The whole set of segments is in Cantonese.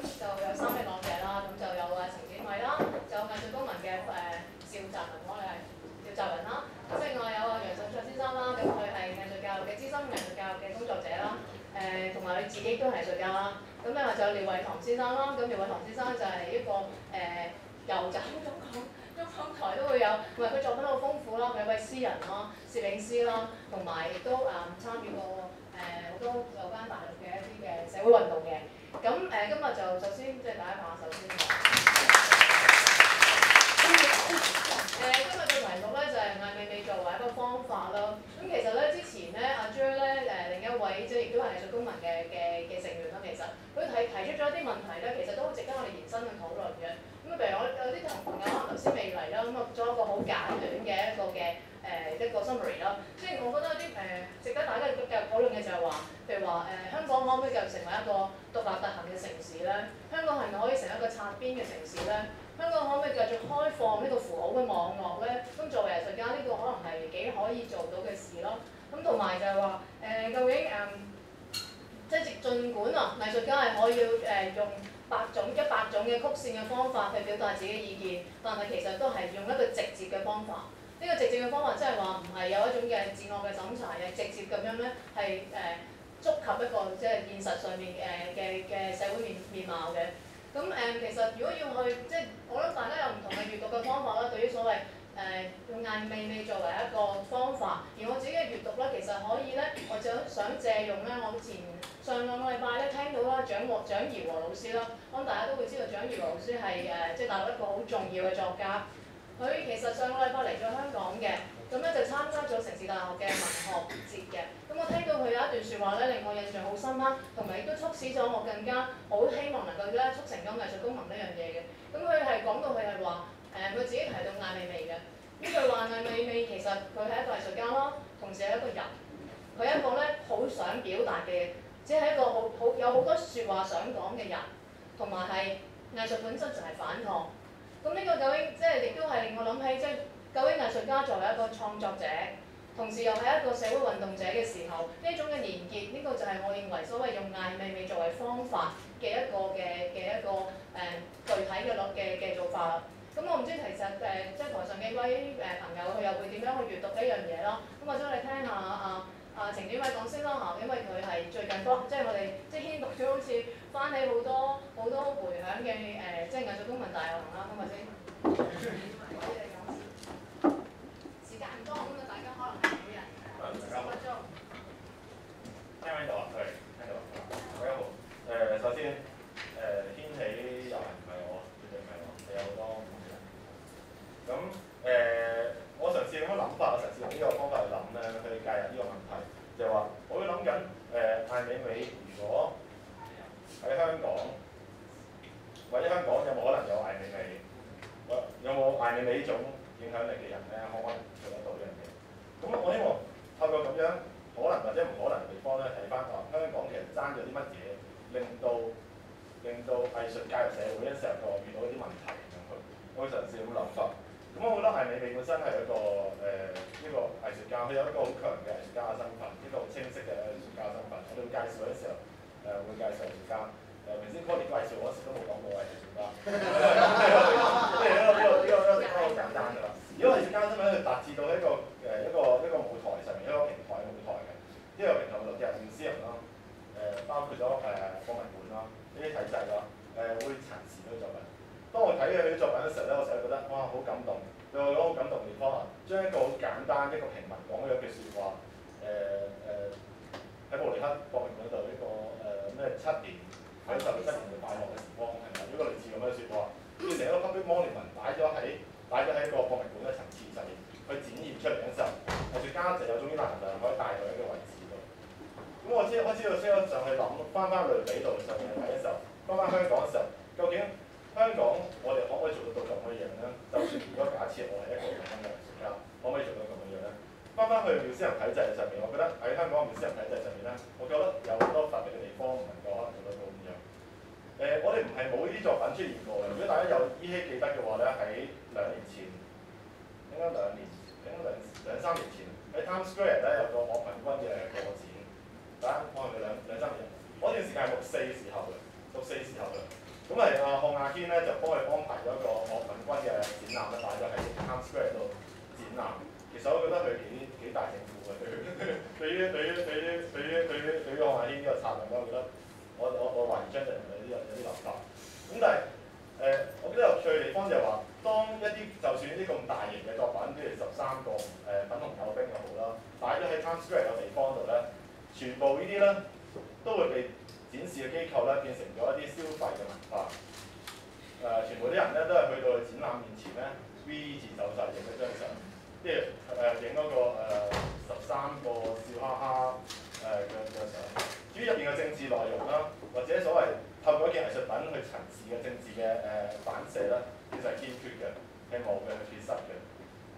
就有三位講者啦，咁就有程展偉啦，就有藝術公民嘅召集人，我哋係召集人啦。咁另外有楊順卓先生啦，咁佢係藝術教育嘅資深藝術教育嘅工作者啦，同埋佢自己都係藝術家啦。咁另外就有廖偉棠先生啦，咁廖偉棠先生就係一個遊走中港台都會有，同埋佢作品好豐富啦，佢係一位詩人啦、攝影師啦，同埋亦都參與過好多有關大陸嘅一啲嘅社會運動嘅。咁今日就首先即係大家拍下手先。今日嘅題目咧就係艾未未作為一個方法啦。咁其實咧之前咧阿 Jer 咧另一位即係亦都係藝術公民嘅成員啦，其實佢提出咗一啲問題咧，其實都好值得我哋延伸去討論嘅。咁譬如我有啲朋友可能頭先未嚟啦，咁我做一個好簡短嘅一個 summary 啦。即係我覺得有啲值得大家繼續討論嘅就係話，譬如話香港可唔可以繼續成為一個獨立特行嘅城市咧？香港係咪可以成為一個擦邊嘅城市咧？香港可唔可以繼續開放呢個符號嘅網絡咧？咁作為藝術家，呢個可能係幾可以做到嘅事咯。咁同埋就係話究竟即係儘管藝術家係可以用100種嘅曲線嘅方法去表達自己嘅意見，但係其實都係用一個直接嘅方法。呢個直接嘅方法即係話唔係有一種嘅自我嘅審查嘅，直接咁樣咧係觸及一個即係現實上面嘅社會面貌嘅。咁其實如果要去即係我諗大家有唔同嘅閱讀嘅方法啦，對於所謂用艾未未作為一個方法，而我自己嘅閱讀咧，其實可以咧，我想借用咧，我上兩個禮拜咧聽到啦，蔣怡和老師啦，咁大家都會知道蔣怡和老師係即係大陸一個好重要嘅作家。佢其實上個禮拜嚟咗香港嘅，咁咧就參加咗城市大學嘅文學節嘅。咁我聽到佢有一段説話咧，令我印象好深刻，同埋亦都促使咗我更加好希望能夠咧促成咗藝術公民呢樣嘢嘅。咁佢係講到佢係話佢自己提到艾未未嘅。咁佢話艾未未其實佢係一個藝術家啦，同時係一個人。佢係一個咧好想表達嘅，只係一個有好多説話想講嘅人，同埋係藝術本身就係反抗。咁呢個究竟即係亦都係令我諗起，即係究竟藝術家作為一個創作者，同時又係一個社會運動者嘅時候，呢種嘅連結，呢個就係我認為所謂用艾未未作為方法嘅一個具體嘅做法啦。咁我唔知其實即係台上幾位朋友佢又會點樣去閱讀呢樣嘢咯？咁或者我哋聽下程展偉講先啦嚇，因為佢係最近即係我哋即係牽動咗好似翻起好多迴響嘅即係藝術公民大遊行啦，咁或者時間唔多，咁大家可能係每人10分鐘。聽唔聽到啊？係，聽到。大家好。首先掀起遊行唔係我，絕對唔係我，係有好多唔同嘅人。咁我嘗試咁樣諗法，我嘗試用呢個方法去諗咧，去介入呢個問題，就係話我會諗緊艾未未如果喺香港，或者香港有冇可能有艾未未？有冇艾未未呢種影響力嘅人咧？可唔可能做得到呢樣嘢？咁我希望透過咁樣可能或者唔可能嘅地方咧，睇翻話香港其實爭咗啲乜嘢，令到藝術介入社會嘅時候，佢遇到一啲問題咁樣去。我會嘗試咁諗法。咁我覺得艾未未本身係一個呢個藝術家，佢有一個好強嘅藝術家嘅身份，一個好清晰嘅藝術家身份。我哋會介紹嗰陣時候會介紹藝術家。明先 Connie 介紹嗰時都冇講過藝術家。即係呢個好簡單㗎啦。如果藝術家身份去達至到一個舞台上面一個平台嘅舞台嘅，呢個平台就係私人啦，包括咗博物館啦呢啲體制啦，會陳詞嗰啲作品。當我睇佢啲作品嘅時候咧，我成日覺得哇好感動，對我講好感動嘅地方啊，將一個好簡單一個平民講咗一句説話，喺慕尼黑博物館度呢個咩7年喺17年嘅快樂嘅時光係咪？呢個類似咁嘅説話，變成一個 public monument 擺咗喺個博物館嘅層次上面，去展現出嚟嘅時候，藝術家就有種啲能量可以帶到一個位置度。咁我開始到需要上去諗，翻類比度上面去睇嘅時候，翻香港嘅時候，究竟香港我哋可唔可以做得到咁嘅樣咧？就算如果假設我係一個咁樣嘅藝術家，可唔可以做到咁嘅樣咧？翻去廟私人體制上面，我覺得喺香港廟私人體制上面咧，我覺得有好多特別嘅地方唔能夠可能做得到咁樣。我哋唔係冇呢啲作品出現過嘅。如果大家有依稀記得嘅話咧，喺2年前，應該兩三年前喺 Times Square 咧有個莫文君嘅個展，大家可能佢兩三年。嗰段時間係6/4時候嘅，6/4時候嘅。咁係阿漢亞軒咧就幫佢安排咗一個樂文君嘅展覽咧，擺咗喺 Times Square 度展覽。其實我覺得佢幾大政府嘅，對於漢亞軒呢個策略咧，我覺得我懷疑張振榮有啲諗法。咁但係我覺得有趣嘅地方就係話，當一啲就算呢啲咁大型嘅作品，譬如13個粉紅友兵又好啦，擺咗喺 Times Square 嘅地方度咧，全部呢啲咧都會被展示嘅機構咧變成咗一啲消費嘅文化。全部啲人咧都係去到展覽面前咧 V 字手勢影一張相，即係影嗰個13個笑哈哈嘅相。至於入邊嘅政治內容啦，或者所謂透過一件藝術品去陳示嘅政治嘅反射咧，其實係欠缺嘅，係冇嘅，係缺失嘅。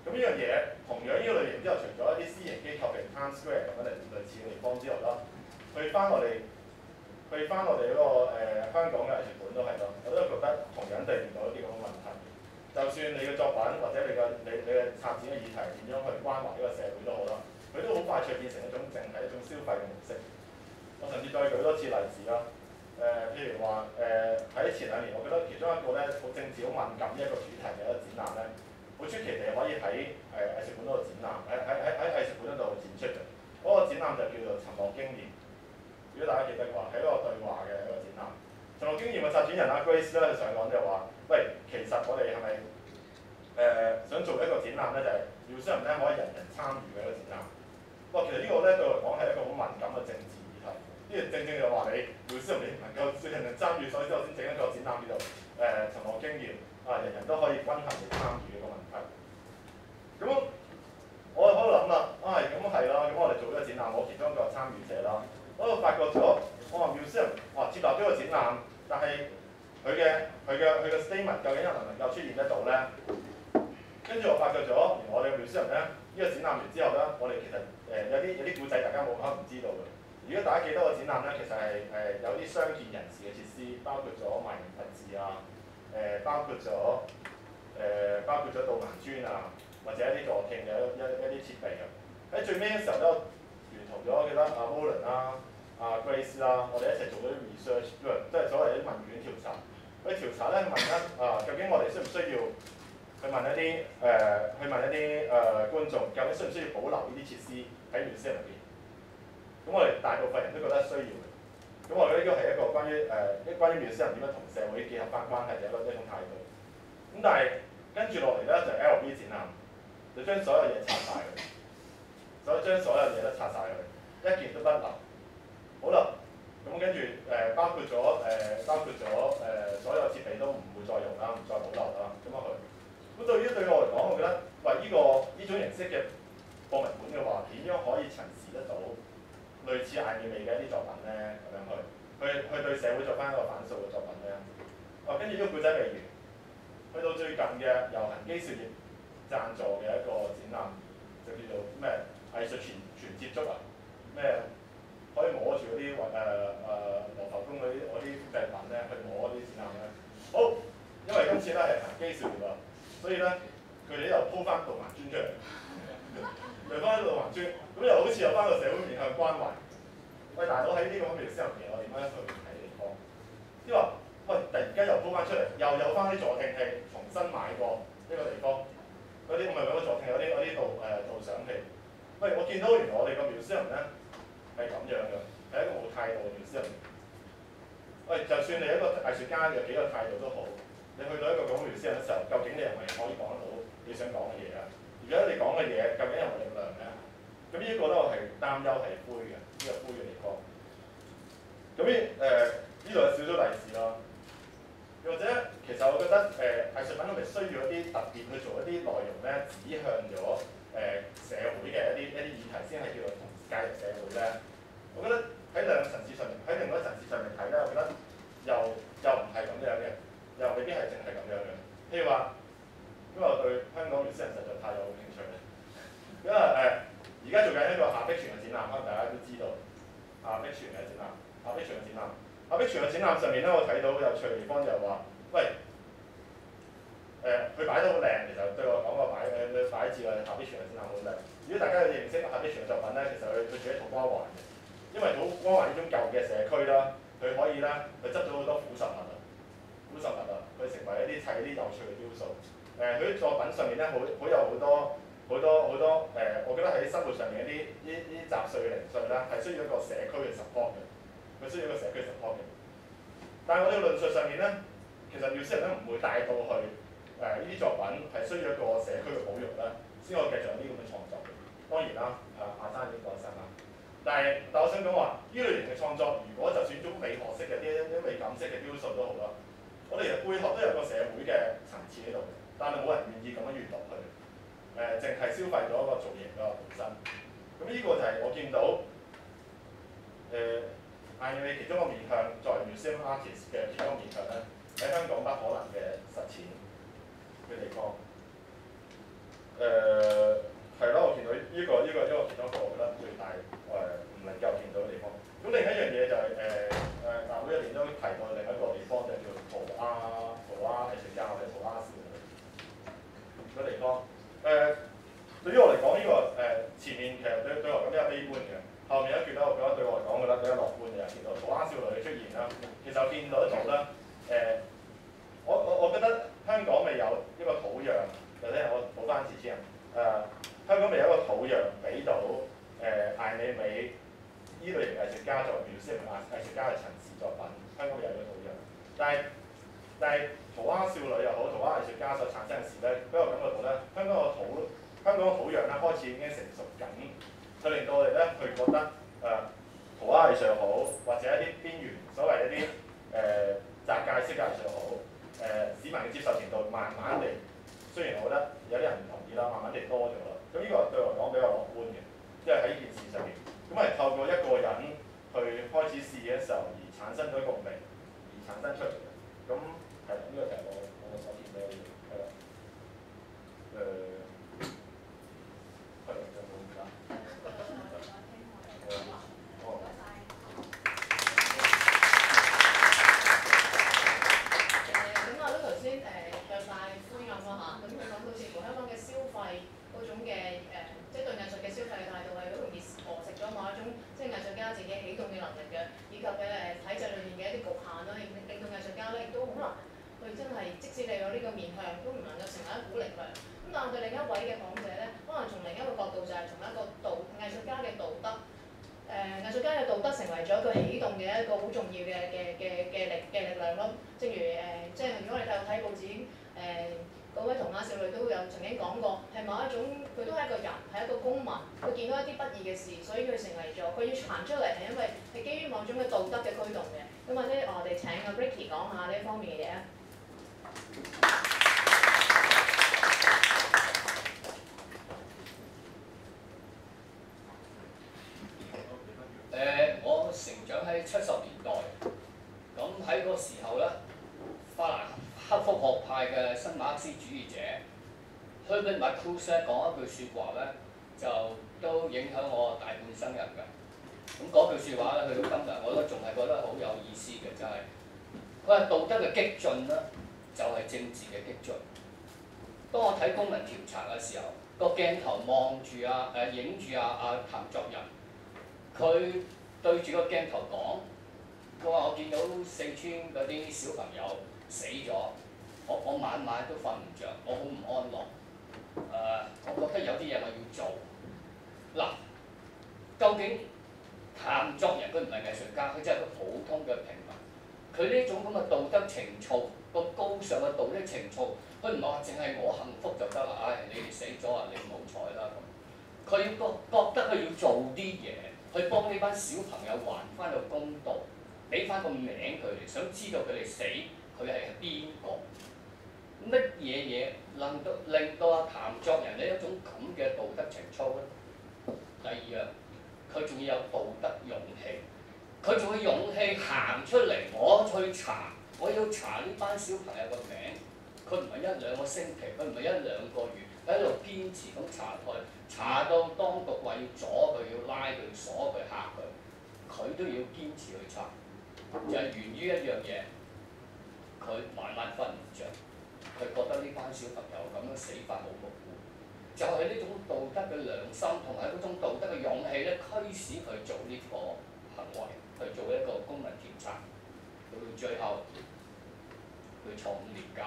咁呢樣嘢同樣呢個類型之後，除咗一啲私營機構譬如 Times Square 咁樣類似嘅地方之後啦，去翻我哋嗰個香港嘅藝術館都係咯，我都覺得同樣地遇到一啲咁嘅問題。就算你嘅作品或者你嘅策展嘅議題點樣去關懷呢個社會都好啦，佢都好快脆變成一種淨係一種消費嘅模式。我甚至再舉多次例子啦。譬如話喺前2年，我覺得其中一個咧好政治好敏感嘅一個主題嘅一個展覽咧，好出奇地可以喺藝術館嗰度展覽，喺藝術館嗰度展出嘅。嗰個展覽就叫做《尋樂經驗》。如果大家記得嘅話，係一個對話嘅一個展覽。尋樂經驗嘅策展人阿 Grace 咧上講就話：喂，其實我哋係咪想做一個展覽咧，就係museum咧可以人人參與嘅一個展覽。不過其實呢個咧對我嚟講係一個好敏感嘅政治議題。呢個正就話你 museum 你唔能夠人人參與，所以之後先整一個展覽叫做尋樂經驗啊，人人都可以均衡地參與嘅一個問題。咁我喺度諗啦，咁係啦，咁我哋做呢個展覽，我其中一個參與者啦。我就發覺咗，我話 museum 接納咗個展覽，但係佢嘅 statement 究竟能唔能夠出現得到咧？跟住我發覺咗，原來我哋嘅 museum 咧，呢個展覽完之後咧，我哋其實有啲古仔大家冇可能唔知道嘅。如果大家記得個展覽咧，其實係有啲傷健人士嘅設施，包括咗萬人佛寺啊，包括咗導盲磚啊，或者一啲助聽嘅一啲設備嘅。喺最尾嘅時候咧，聯同咗我記得阿 Roland 啦、阿 Grace 啦，我哋一齊做咗啲 research， 即係所謂啲問卷調查。去調查咧問緊究竟我哋需唔需要去問一啲觀眾，究竟需唔需要保留呢啲設施喺 museum 入邊？咁我哋大部分人都覺得需要嘅。咁我覺得呢個係一個關於 museum 點樣同社會結合翻關係嘅一種態度。咁但係跟住落嚟咧就係 LB 展覽，就將所有嘢拆晒佢，將所有嘢都拆晒佢，一件都不留。好啦，咁跟住包括咗所有設備都唔會再用啦，唔再保留啦，咁樣去。咁對我嚟講，我覺得呢種形式嘅博物館嘅話，點樣可以陳示得到類似艾未未嘅一啲作品咧？咁樣去對社會做翻一個反訴嘅作品咧。跟住呢個故仔未完，去到最近嘅由恒基兆業贊助嘅一個展覽，就叫做咩藝術全接觸啊，咩可以摸住嗰啲羅浮宮嗰啲複製品咧，去摸嗰啲展覽咧。好，因為今次咧係恒基兆業啊，所以咧佢哋又鋪翻導盲磚出嚟，又翻導盲磚，咁又好似有翻個社會面向關懷。喂，大佬喺呢個咁嘅思入邊，我點樣去睇地方？即係話，喂，突然間又鋪翻出嚟，又有翻啲助聽器，重新買過呢個地方。嗰啲唔係嗰個助聽，有啲導賞器。喂，我見到原來我哋個 museum 咧係咁樣嘅，係一個冇態度嘅 museum。喂，就算你一個藝術家有幾個態度都好，你去到一個咁嘅 museum 嘅時候，究竟你係咪可以講得到你想講嘅嘢啊？而家你講嘅嘢究竟有冇力量嘅？咁呢個咧我係擔憂係灰嘅，呢個灰嘅地方。咁呢度有少少例子咯。又或者其實我覺得藝術品係咪需要一啲特別去做一啲內容咧，指向咗社會嘅一啲議題先係叫做同時介入社會咧？我覺得喺另外一個層次上面睇咧，我覺得又唔係咁樣嘅，又未必係淨係咁樣嘅。譬如話，因為我對香港歷史人實在太有興趣啦。因為而家做緊一個夏碧泉嘅展覽，可能大家都知道夏碧泉嘅展覽。夏碧泉嘅展覽上面咧，我睇到有趣嘅地方就係話，喂，佢擺得好靚，其實對我講個擺字嘅夏碧泉嘅展覽好靚。如果大家有認識夏碧泉嘅作品咧，其實佢住喺土瓜灣嘅，因為土瓜灣呢種舊嘅社區啦，佢可以咧，佢執咗好多腐實物啊。腐古實物啊，去成為一啲砌一啲有趣嘅雕塑。佢啲作品上面咧，好有好多我覺得喺生活上面啲雜碎零碎啦，係需要一個社區嘅 support 嘅，佢需要一個社區 support 嘅。但係我哋嘅論述上面咧，其實museum咧唔會帶到去呢啲作品係需要一個社區嘅保育啦，先可以繼續有啲咁嘅創作嘅。當然啦，阿生已經講晒啦。但我想講話，呢類型嘅創作，如果就算種美學式嘅啲美感式嘅雕塑都好啦，我哋其實背後都有個社會嘅層次喺度嘅，但係冇人願意咁樣閲讀佢，淨係消費咗一個造型嗰個本身。咁呢個就係我見到Ai Weiwei 其中一個面向，作為 museum artist 嘅其中一個面向咧，喺香港不可能嘅實踐嘅地方。係咯，我見到呢個其中一個我覺得最大唔能夠見到嘅地方。咁另一樣嘢就係大會入邊都提到另一個地方，就係叫塗鴉藝術家或者塗鴉少女嗰地方。對於我嚟講，呢個前面其實對我嚟講比較悲觀嘅，後面一段咧，我覺得對我嚟講覺得比較樂觀嘅，見到塗鴉少女嘅出現啦。其實我見到一種咧，我覺得香港未有一個土壤，或者我補翻詞先啊。香港未有一個土壤俾到艾美美呢類型藝術家作為museum藝術家嘅陳詞作品，香港未有一個土壤。但係塗鴉少女又好，塗鴉藝術家所產生嘅事咧，俾我感覺到咧，香港嘅土壤咧開始已經成熟緊，佢令到我哋咧去覺得塗鴉藝術又好，或者一啲邊緣所謂一啲雜界式嘅藝術又好，市民嘅接受程度慢慢地，雖然我覺得有啲人唔同意啦，慢慢地多咗啦。咁呢個對我嚟講比較樂觀嘅，即係喺呢件事上面，咁係透過一個人去開始試嘅時候而產生咗共鳴，而產生出嚟嘅。咁係啦，呢個就係我所見到嘅嘢，係啦。係啦，有冇其他？咁啊，都頭先有晒灰暗啦嚇，咁佢講到似乎香港嘅消費嗰種嘅即係對藝術嘅消費嘅態度係好容易餓食咗某一種即係藝術家自己起動嘅能力嘅，以及嘅體制裏面嘅一啲局限啦，令到藝術家咧亦都好難去真係，即使你有呢個面向，都唔能夠成為一股力量。咁但係我哋另一位嘅講者咧，可能從另一個角度就係從一個藝術家嘅道德。藝術家嘅道德成為咗佢起動嘅一個好重要嘅力量咯。正如即係如果你睇報紙嗰位塗鴉少女都有曾經講過，係某一種佢都係一個人，係一個公民，佢見到一啲不義嘅事，所以佢成為咗佢要行出嚟，係因為係基於某種嘅道德嘅驅動嘅。咁或者我哋請阿 Ricky 講下呢一方面嘅嘢啊。我成長喺70年代，咁喺嗰個時候咧，法蘭克福學派嘅新馬克思主義者 Herbert Marcuse 咧講一句説話咧，就都影響我大半生人嘅。咁嗰句説話咧，去到今日我都仲係覺得好有意思嘅，就係佢話道德嘅激進咧，就係政治嘅激進。當我睇公民調查嘅時候，個鏡頭望住影住譚作人。佢對住個鏡頭講，佢話我見到四川嗰啲小朋友死咗，我晚晚都瞓唔着，我好唔安樂。我覺得有啲嘢我要做。嗱，究竟譚作人佢唔係藝術家，佢真係個普通嘅平民。佢呢種咁嘅道德情操，個高尚嘅道德情操，佢唔係話淨係我幸福就得啦。你哋死咗啊，你唔好彩啦咁。佢要覺得佢要做啲嘢。去幫呢班小朋友還翻個公道，俾翻個名佢哋，想知道佢哋死佢係邊個？乜嘢令到阿譚作人呢一種咁嘅道德情操咧？第二樣，佢仲要有道德勇氣，佢仲要勇氣行出嚟，我去查，我要查呢班小朋友個名。佢唔係一兩個星期，佢唔係一兩個月，喺度堅持咁查到當局話要阻佢，要拉佢、鎖佢、嚇佢，佢都要堅持去查。就係源於一樣嘢，佢晚晚瞓唔着，佢覺得呢班小朋友咁樣死法好無辜，就係呢種道德嘅良心同埋嗰種道德嘅勇氣咧，驅使佢做呢個行為，去做一個公民調查。到最後，佢錯誤列格。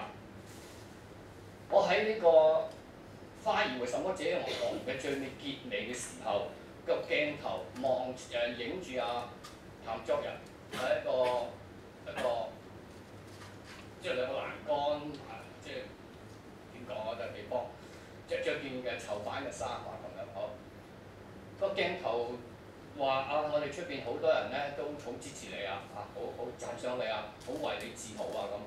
我喺呢個花兒為什麼這樣講嘅最尾結尾嘅時候，個鏡頭望影住阿譚作人喺一個即係兩個欄杆，即係點講啊？就地方着件嘅囚犯嘅衫啊咁樣好。個鏡頭話啊，我哋出邊好多人咧都好支持你啊，好讚賞你啊，好為你自豪啊咁。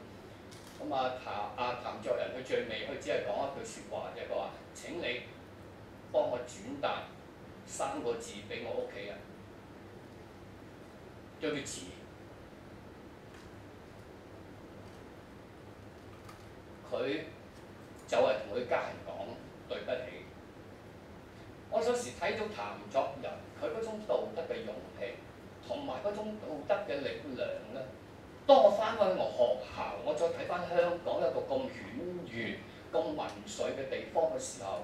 咁譚作人佢最尾佢只係講一句説話啫，佢話：請你幫我轉達3個字俾我屋企人，對不起。佢就係同佢家人講對不起。我有時睇到譚作人佢嗰種道德嘅勇氣，同埋嗰種道德嘅力量咧。當我翻返去我學校，我再睇翻香港一個咁犬儒、咁民粹嘅地方嘅時候，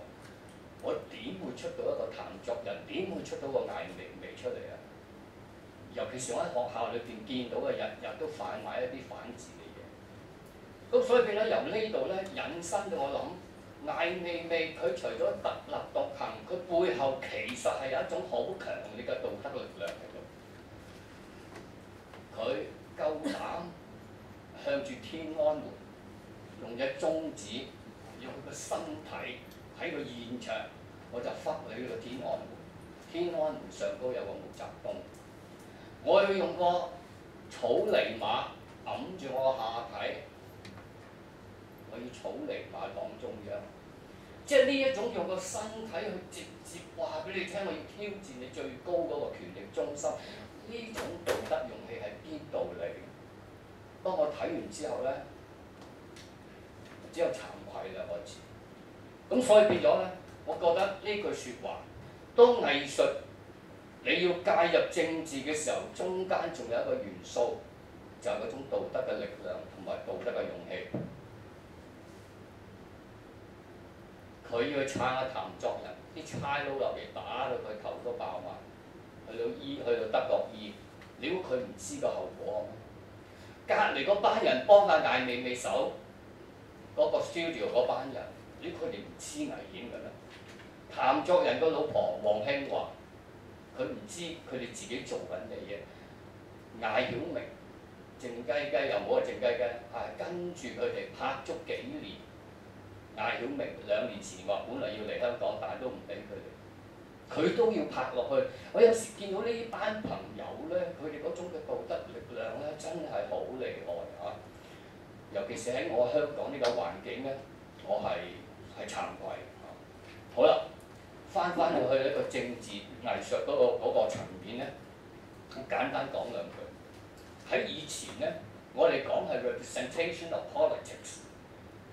我點會出到一個譚作人？點會出到個艾未未出嚟啊？尤其是我喺學校裏邊見到嘅日日都販賣一啲反智嘅嘢。咁所以變咗由呢度咧引申到我諗，艾未未佢除咗特立獨行，佢背後其實係有一種好強烈嘅道德力量喺度。佢夠膽向住天安門用隻中指，用佢個身體喺個現場，我就忽你呢個天安門。天安門上高有個毛澤東，我要用個草泥馬揞住我個下體，我要草泥馬黨中央。即係呢一種用個身體去直接話俾你聽，我要挑戰你最高嗰個權力中心。呢種道德勇氣係邊度嚟？當我睇完之後咧，只有慚愧兩個字。咁所以變咗咧，我覺得呢句説話，當藝術你要介入政治嘅時候，中間仲有一個元素，就係嗰種道德嘅力量同埋道德嘅勇氣。佢要去撐下譚作人，啲差佬入嚟打到佢頭都爆埋。去到德國醫，你估佢唔知個後果咩？隔離嗰班人幫阿艾未未手，嗰個 studio 嗰班人，你估佢哋唔知危險嘅咩？譚作人個老婆黃興華，佢唔知佢哋自己做緊嘅嘢。艾曉明靜雞雞又冇話靜雞雞，跟住佢哋拍足幾年。艾曉明2年前話本來要嚟香港，但係都唔俾佢哋。佢都要拍落去。我有時見到呢班朋友咧，佢哋嗰種嘅道德力量咧，真係好厲害啊！尤其是喺我香港呢個環境咧，我係慚愧啊！好啦，翻去一個政治藝術嗰個層面咧，簡單講兩句。喺以前咧，我哋講係 representation of politics。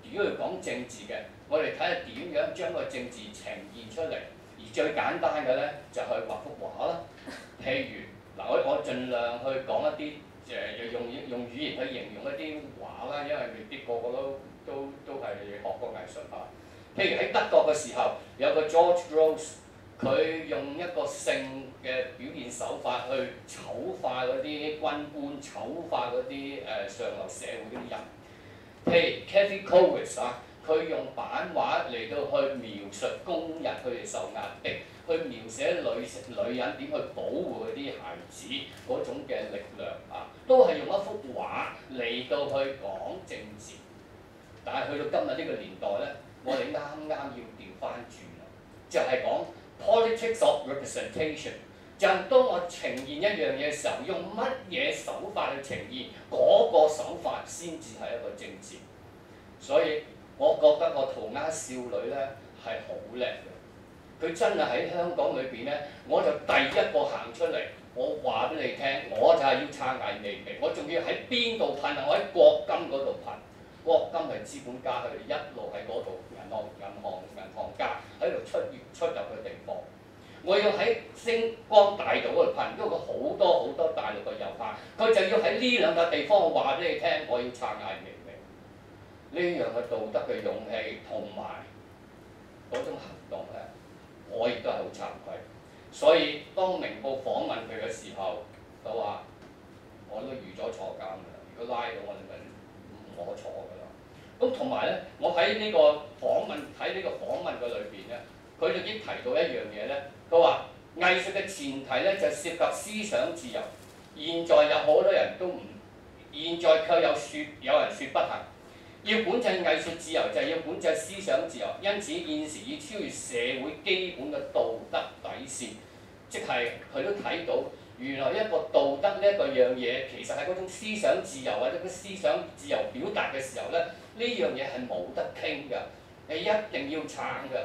如果要講政治嘅，我哋睇下點樣將個政治呈現出嚟。最簡單嘅咧就去畫幅畫啦，譬如嗱，我盡量去講一啲用語言去形容一啲畫啦，因為未必個個都係學過藝術啊。譬如喺德國嘅時候，有個 George Grosz， 佢用一個性嘅表現手法去醜化嗰啲軍官，醜化嗰啲上流社會嗰啲人。譬如 Kathy Kollwitz 啊。佢用版畫嚟到去描述工人佢哋受壓迫，去描寫女人點去保護嗰啲孩子嗰種嘅力量啊，都係用一幅畫嚟到去講政治。但係去到今日呢個年代咧，我哋啱要調翻轉啦，就係講 politics of representation， 就係當我呈現一樣嘢嘅時候，用乜嘢手法去呈現，嗰個手法先至係一個政治。所以我覺得個塗鴉少女咧係好叻嘅，佢真係喺香港裏邊咧，我就第一個行出嚟，我話俾你聽，我就係要撐艾未未，我仲要喺邊度噴啊？我喺國金嗰度噴，國金係資本家，佢哋一路喺嗰度銀行家喺度出入嘅地方。我要喺星光大道嗰度噴，因為佢好多大陸嘅遊客，佢就要喺呢兩個地方，我話俾你聽，我要撐艾未未。呢樣嘅道德嘅勇氣同埋嗰種行動咧，我亦都係好慚愧。所以當明報訪問佢嘅時候，佢話：我都預咗坐監㗎，如果拉到我哋咪唔可坐㗎。咁同埋咧，我喺呢個訪問嘅裏邊咧，佢哋已經提到一樣嘢咧，佢話藝術嘅前提咧就涉及思想自由。現在有好多人都唔，現在卻有人説不行。要管制藝術自由就係要管制思想自由，因此現時要超越社會基本嘅道德底線，即係佢都睇到原來一個道德呢一個樣嘢，其實係嗰種思想自由或者個思想自由表達嘅時候咧，呢樣嘢係冇得傾㗎，係一定要撐㗎。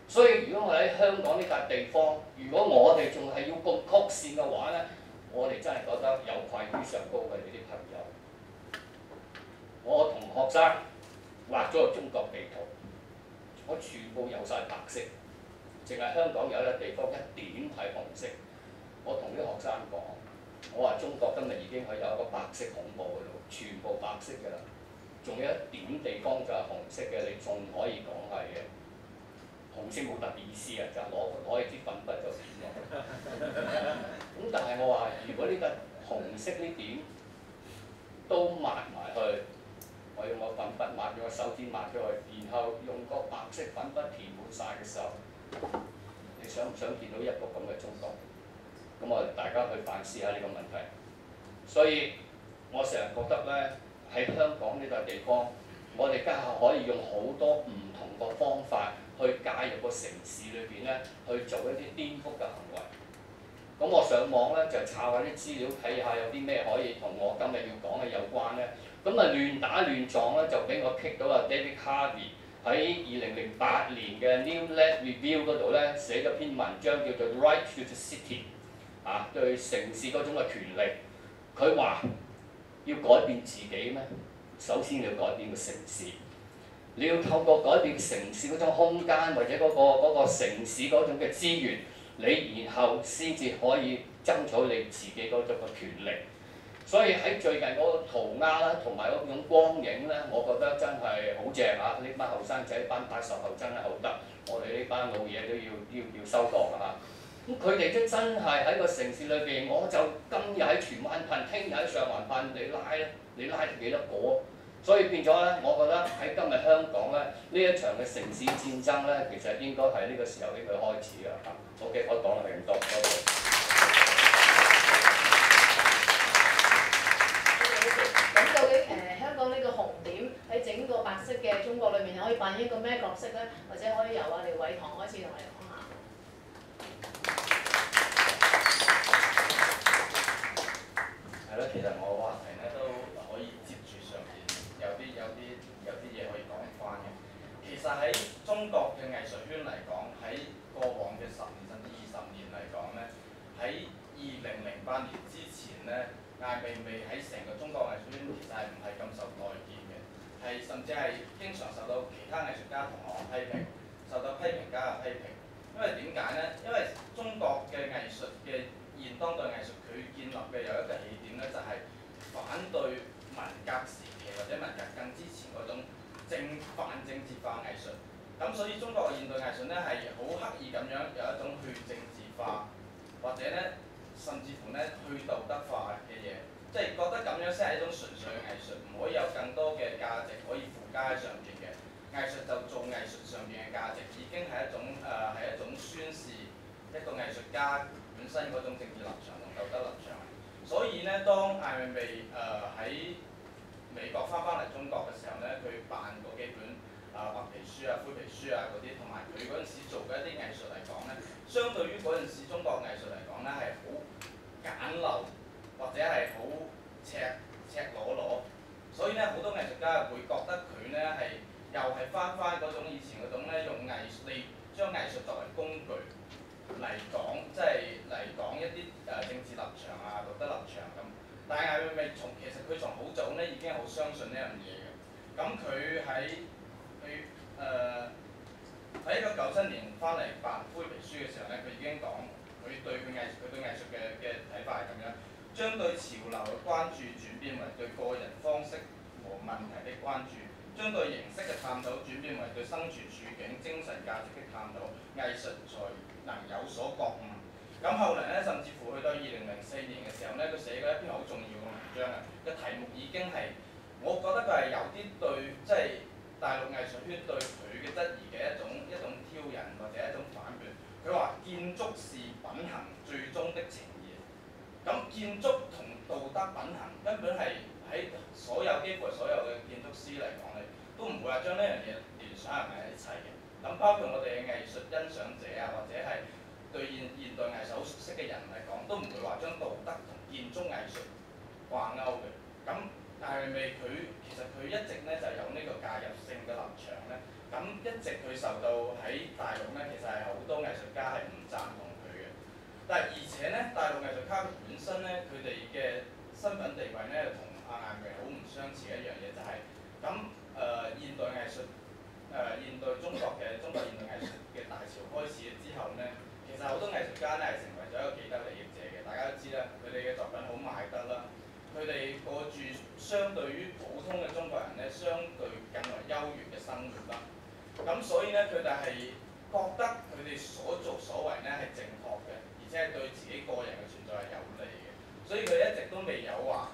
所以如果我喺香港呢笪地方，如果我哋仲係要咁曲線嘅話咧，我哋真係覺得有愧於上高嘅呢啲朋友。我同學生畫咗個中國地圖，我全部有晒白色，淨係香港有一個地方一點係紅色。我同啲學生講，我話中國今日已經係有一個白色恐怖喺度，全部白色㗎啦，仲有一點地方就係紅色嘅，你仲可以講係嘅。紅色冇特別意思啊，就攞起支粉筆就點落。咁但係我話，如果呢個紅色呢點都抹埋去，我用個粉筆抹，用個手指抹咗去，然後用個白色粉筆填滿晒嘅時候，你想唔想見到一個咁嘅中國？咁我哋大家去反思下呢個問題。所以我成日覺得咧，喺香港呢笪地方，我哋家下可以用好多唔同個方法去介入個城市裏邊咧，去做一啲顛覆嘅行為。咁我上網咧就查下啲資料，睇下有啲咩可以同我今日要講嘅有關咧。咁啊亂打亂撞咧，就俾我 kick 到啊 David Harvey 喺2008年嘅 New Left Review 嗰度咧寫咗篇文章叫做 Right to the City， 對城市嗰種嘅權利。佢話要改變自己咩？首先你要改變個城市，你要透過改變城市嗰種空間或者嗰個城市嗰種嘅資源，你然後先至可以爭取你自己嗰種嘅權利。所以喺最近嗰個塗鴉啦，同埋嗰種光影咧，我覺得真係好正啊！呢班後生仔班80後真係好得，我哋呢班老嘢都要收檔啊！咁佢哋都真係喺個城市裏邊，我就今日喺荃灣噴，聽日喺上環噴，你拉幾多個？所以變咗咧，我覺得喺今日香港咧，呢一場嘅城市戰爭咧，其實應該係呢個時候應該開始㗎嚇。OK，我講係咁多，多謝。咁究竟香港呢個紅點喺整個白色嘅中國裏面可以扮演一個咩角色咧？或者可以由廖偉棠開始同我哋講下。係咯，其實我話題咧都可以接住上邊有啲嘢可以講翻嘅。其實喺中國嘅藝術圈嚟講，喺過往嘅10年甚至20年嚟講咧，喺2008年之前咧，艾未未喺成個中國藝術圈其實係唔係咁受待見嘅，係甚至係經常受到其他藝術家同行批評，受到批評家嘅批評。因為點解咧？因為中國嘅藝術嘅現當代藝術佢建立嘅有一個起點咧，就係反對文革時期或者文革更之前嗰種泛政治化藝術。咁所以中國嘅現代藝術咧係好刻意咁樣有一種去政治化，或者咧甚至乎咧去道德化嘅嘢，即係覺得咁樣先係一種純粹嘅藝術，唔可以有更多嘅價值可以附加喺上邊嘅。藝術就做藝術上邊嘅價值，已經係一種係一種宣示一個藝術家本身嗰種政治立場同道德立場。所以咧，當艾未未喺美國翻嚟中國嘅時候咧，佢辦嗰幾本白皮書啊、灰皮書啊嗰啲，同埋佢嗰陣時做嘅一啲藝術嚟講咧，相對於嗰陣時中國藝術嚟講咧係好簡陋或者係好赤裸裸。所以咧，好多藝術家會覺得佢咧係又係翻嗰種以前嗰種咧，用藝術嚟將藝術作為工具嚟講，即係嚟講一啲政治立場啊、道德立場咁。但係艾未未其實佢從好早咧已經好相信呢樣嘢嘅。咁佢喺1997年翻嚟辦灰皮書嘅時候咧，佢已經講佢對藝術嘅睇法係咁樣，將對潮流嘅關注轉變為對個人方式和問題的關注，將對形式嘅探討轉變為對生存處境、精神價值的探討，藝術才能有所覺悟。咁後嚟咧，甚至乎去到2004年嘅時候咧，佢寫過一篇好重要嘅文章啊，個題目已經係我覺得佢係有啲對，即係大陸藝術圈對佢嘅質疑嘅一種挑釁或者一種反叛。佢話建築是品行最終的呈現。咁建築同道德品行根本係喺幾乎所有嘅建築師嚟講咧，都唔會話將呢樣嘢聯想埋一齊嘅。咁包括我哋嘅藝術欣賞者啊，或者係對現代藝術好熟悉嘅人嚟講，都唔會話將道德同建築藝術掛鈎嘅。咁艾未佢其實佢一直咧就有呢個介入性嘅立場咧。咁一直佢受到喺大陸咧，其實係好多藝術家係唔贊同佢嘅。但係而且咧，大陸藝術家本身咧，佢哋嘅身份地位咧，同艾未好唔相似嘅一樣嘢就係現代藝術現代中國現代藝術嘅大潮開始之後咧，其實好多藝術家咧係成為咗一個既得利益者嘅。大家都知啦，佢哋嘅作品好賣得啦。佢哋過住相對於普通嘅中國人咧，相對更為優越嘅生活啦。咁所以咧，佢哋係覺得佢哋所作所為咧係正確嘅，而且係對自己個人嘅存在係有利嘅。所以佢一直都未有話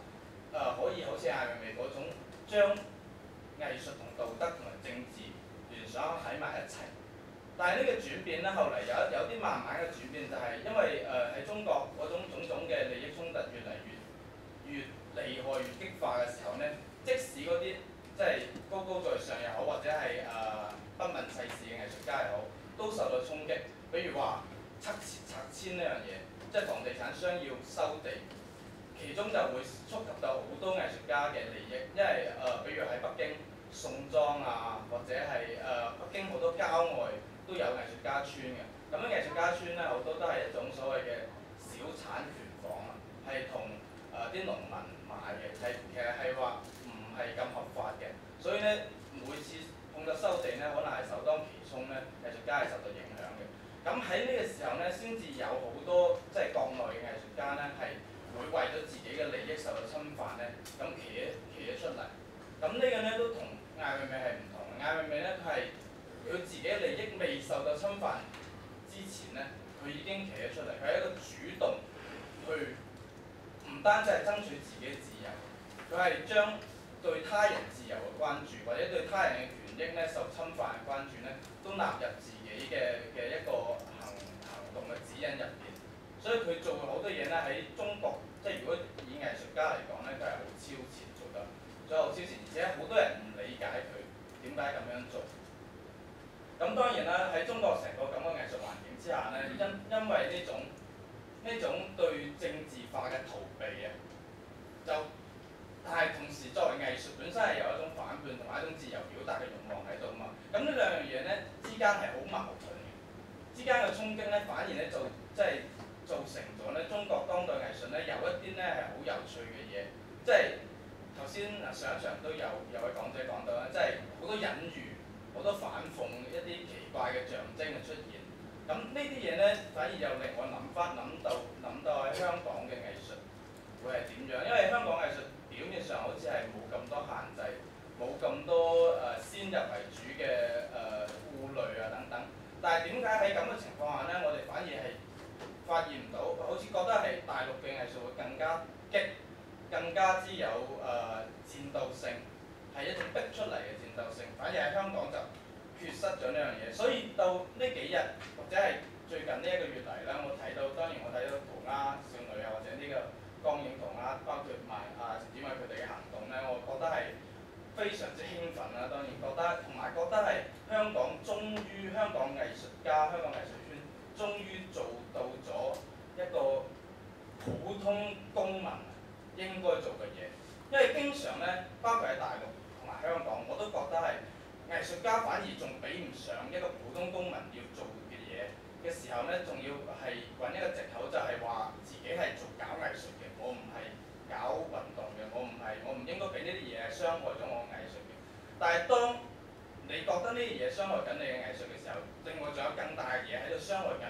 可以好似艾未嗰種將藝術同道德同埋政治聯想喺埋一齊。但係呢個轉變咧，後嚟有啲慢慢嘅轉變，就係因為喺中國嗰種種種嘅利益衝突越嚟越厲害、越激化嘅時候咧，即使嗰啲即係高高在上又好，或者係不問世事嘅藝術家又好，都受到衝擊。比如話拆遷呢樣嘢，即係房地產商要收地，其中就會觸及到好多藝術家嘅利益，因為比如喺北京宋莊啊，或者係北京好多郊外都有藝術家村嘅。咁樣藝術家村咧，好多都係一種所謂嘅小產權房啊，係同啲農民買嘅，其實係話唔係咁合法嘅。所以咧，每次碰到收地咧，可能係首當其衝咧，藝術家係受到影響嘅。咁喺呢個時候咧，先至有好多即係國內嘅藝術家咧，係會為咗自己嘅利益受到侵犯咧，咁企咗出嚟。咁呢個咧都同艾未係唔同。艾未咧，佢係佢自己嘅利益未受到侵犯之前咧，佢已經企咗出嚟。佢係一個主動去，唔單止係爭取自己嘅自由，佢係將對他人自由嘅關注，或者對他人嘅權益咧受侵犯嘅關注咧，都納入自己嘅一個行動嘅指引入邊。所以佢做好多嘢咧喺中國，即係如果以藝術家嚟講咧，佢係好超前做得，所以好超前，而且好多人唔理解佢點解咁樣做。咁當然啦，喺中國成個咁嘅藝術環境之下咧，因為呢種對政治化嘅逃避啊，但係同時作為藝術本身係有一種反叛同埋一種自由表達嘅慾望喺度嘛。咁呢兩樣嘢咧之間係好矛盾嘅，之間嘅衝擊咧反而咧即係造成咗咧中國當代藝術咧有一啲咧係好有趣嘅嘢，即係頭先上一場都有位講者講到啦，即係好多隱喻、好多反諷一啲奇怪嘅象徵嘅出現。咁呢啲嘢咧，反而又令我諗到喺香港嘅藝術會係點樣？因為香港藝術表面上好似係冇咁多限制，冇咁多先入為主嘅顧慮啊等等。但係點解喺咁嘅情況下咧，我哋反而係發現唔到，好似覺得係大陸嘅藝術會更加激，更加之有戰鬥性，係一種逼出嚟嘅戰鬥性。反而喺香港就缺失咗呢樣嘢，所以到呢幾日或者係最近呢一個月嚟啦，我睇到當然我睇到塗鴉少女啊，或者呢個光影塗鴉，包括埋陳展偉佢哋嘅行動咧，我覺得係非常之興奮啦。當然覺得同埋覺得係香港藝術家、香港藝術圈終於做到咗一個普通公民應該做嘅嘢，因為經常咧，包括喺大陸同埋香港，我都覺得係藝術家反而仲比唔上一個普通公民要做嘅嘢嘅時候咧，仲要係揾一個藉口，就係話自己係搞藝術嘅，我唔係搞運動嘅，我唔應該俾呢啲嘢傷害咗我藝術嘅。但係當你覺得呢啲嘢傷害緊你嘅藝術嘅時候，另外仲有更大嘅嘢喺度傷害緊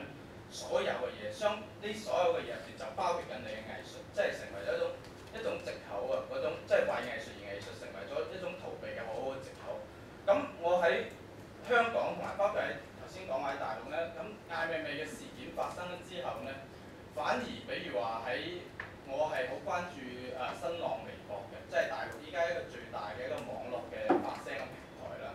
所有嘅嘢，呢所有嘅嘢入邊就包括緊你嘅藝術，即係成為咗一種藉口啊！嗰種即係為藝術而藝術，成為咗一種逃避嘅好好嘅藉口。咁我喺香港同埋包括喺頭先講喺大陸咧，咁艾未嘅事件發生咗之後咧，反而比如話我係好關注新浪微博嘅，即係大陸依家一個最大嘅一個網絡嘅發聲嘅平台啦。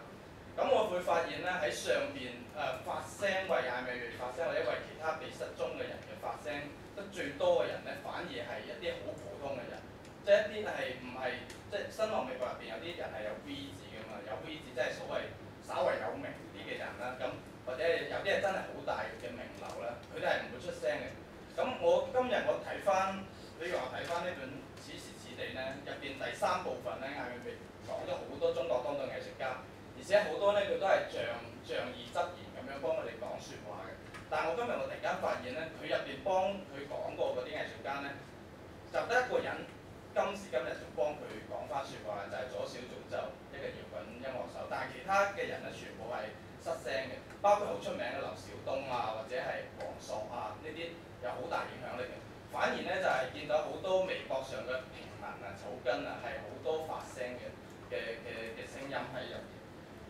喺上邊發聲為艾未未發聲，或者為其他被失蹤嘅人嘅發聲得最多嘅人咧，反而係一啲好普通嘅人，即係一啲係唔係即係新浪微博入邊有啲人係有 V 字㗎嘛，有 V 字即係所謂稍為有名啲嘅人啦，咁或者有啲係真係好大嘅名流啦，佢哋係唔會出聲嘅。咁我今日我睇翻，比如話睇翻呢本《此時此地》咧，入邊第3部分咧，艾未未講咗好多中國當代藝術家，而且好多咧佢都係仗義執言咁樣幫佢哋講説話嘅。但係我今日我突然間發現咧，佢入邊幫佢講過嗰啲藝術家咧，就得一個人今時今日仲幫佢講翻説話，就係左小祖咒一個搖滾音樂手。但係其他嘅人咧，全部係失聲嘅，包括好出名嘅劉曉東啊，或者係王朔啊呢啲有好大影響力嘅。反而咧就係見到好多微博上嘅平民啊、草根啊，係好多發聲嘅聲音喺入邊。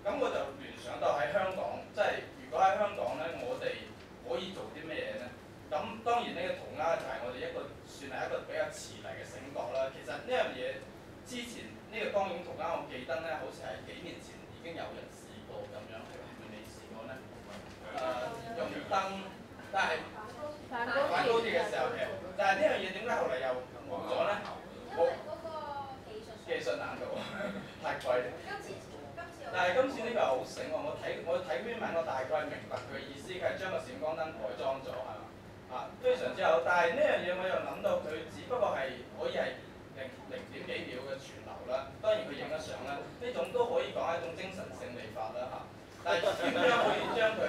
咁我就聯想到喺香港，即係如果喺香港咧，我哋可以做啲咩嘢咧？咁當然呢個塗鴉就係我哋一個算係一個比較遲嚟嘅醒覺啦。其實呢樣嘢之前呢個光影塗鴉，我記得咧，好似係幾年前已經有人試過咁樣，係咪未試過咧？用燈，但係反高鐵嘅時候嘅，但係呢樣嘢點解後嚟又冇咗咧？因為嗰個技術難度太貴。但係今次呢個係好醒喎，我睇篇文，我大概明白佢嘅意思，佢係將個閃光燈改裝咗係嘛？非常之好。但係呢樣嘢我又諗到佢只不過係可以係零點幾秒嘅存留啦。當然佢影得相啦，呢種都可以講係一種精神勝利法啦嚇。但係點樣可以將呢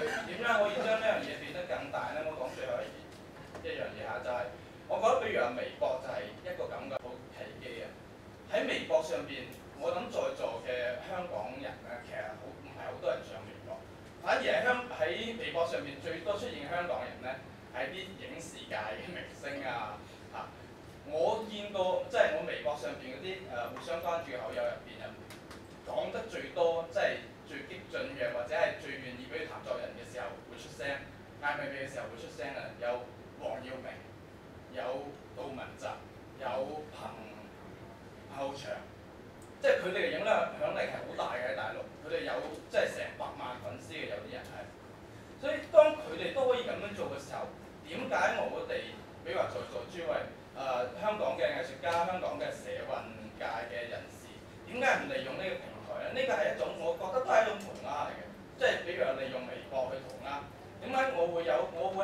樣嘢變得更大咧？我講最後一樣嘢嚇，就係、我覺得比如話微博就係一個咁嘅好契機啊！喺微博上邊。我諗在座嘅香港人咧，其實唔係好多人上微博，反而喺微博上面最多出現嘅香港人咧，係啲影視界嘅明星啊嚇。我見過即係我微博上邊嗰啲互相關注嘅好友入邊，講得最多即係最激進嘅，或者係最願意俾佢談作人嘅時候會出聲，艾未未嘅時候會出聲啊，有黃耀明，有杜汶澤，有彭浩翔。即係佢哋嘅影響力係好大嘅喺大陸，佢哋有即係成100萬粉絲嘅有啲人係，所以當佢哋都可以咁樣做嘅時候，點解我哋比如話在座諸位香港嘅藝術家、香港嘅社運界嘅人士，點解唔利用呢個平台咧？呢個係一種我覺得都係一種塗鴉嚟嘅，即係比如話利用微博去塗鴉。點解我會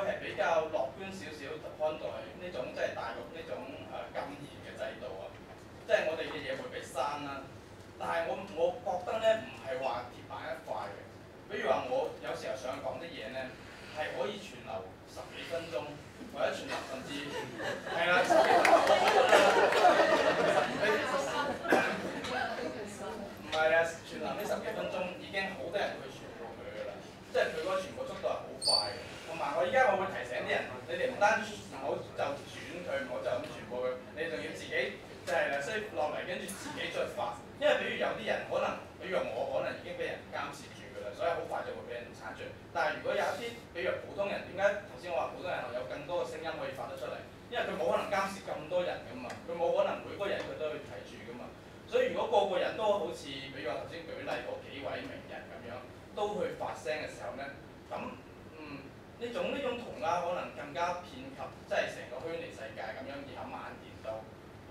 係比較樂觀少少看待呢種即係大陸呢種禁言嘅制度啊？即係我哋嘅嘢會被刪啦，但係我覺得咧唔係話鐵板一塊嘅。比如話我有時候想講啲嘢咧，係可以存留10幾分鐘，或者存留甚至係啦10幾分鐘。唔係啊，存留呢10幾分鐘已經好多人去傳播佢㗎啦，即係佢嗰個傳播速度係好快嘅。同埋我會提醒啲人，你哋唔單止唔好就轉佢，唔好就咁傳播佢，你仲要自己。就係啦，所以落嚟跟住自己再發，因為比如有啲人可能，比如我可能已經俾人監視住㗎啦，所以好快就會俾人剷除。但係如果有一啲，比如普通人，點解頭先我話普通人有更多嘅聲音可以發得出嚟？因為佢冇可能監視咁多人㗎嘛，佢冇可能每個人佢都去睇住㗎嘛。所以如果個個人都好似，比如話頭先舉例嗰幾位名人咁樣，都去發聲嘅時候咧，咁呢種塗鴉可能更加遍及，即係成個虛擬世界咁樣，然後蔓延到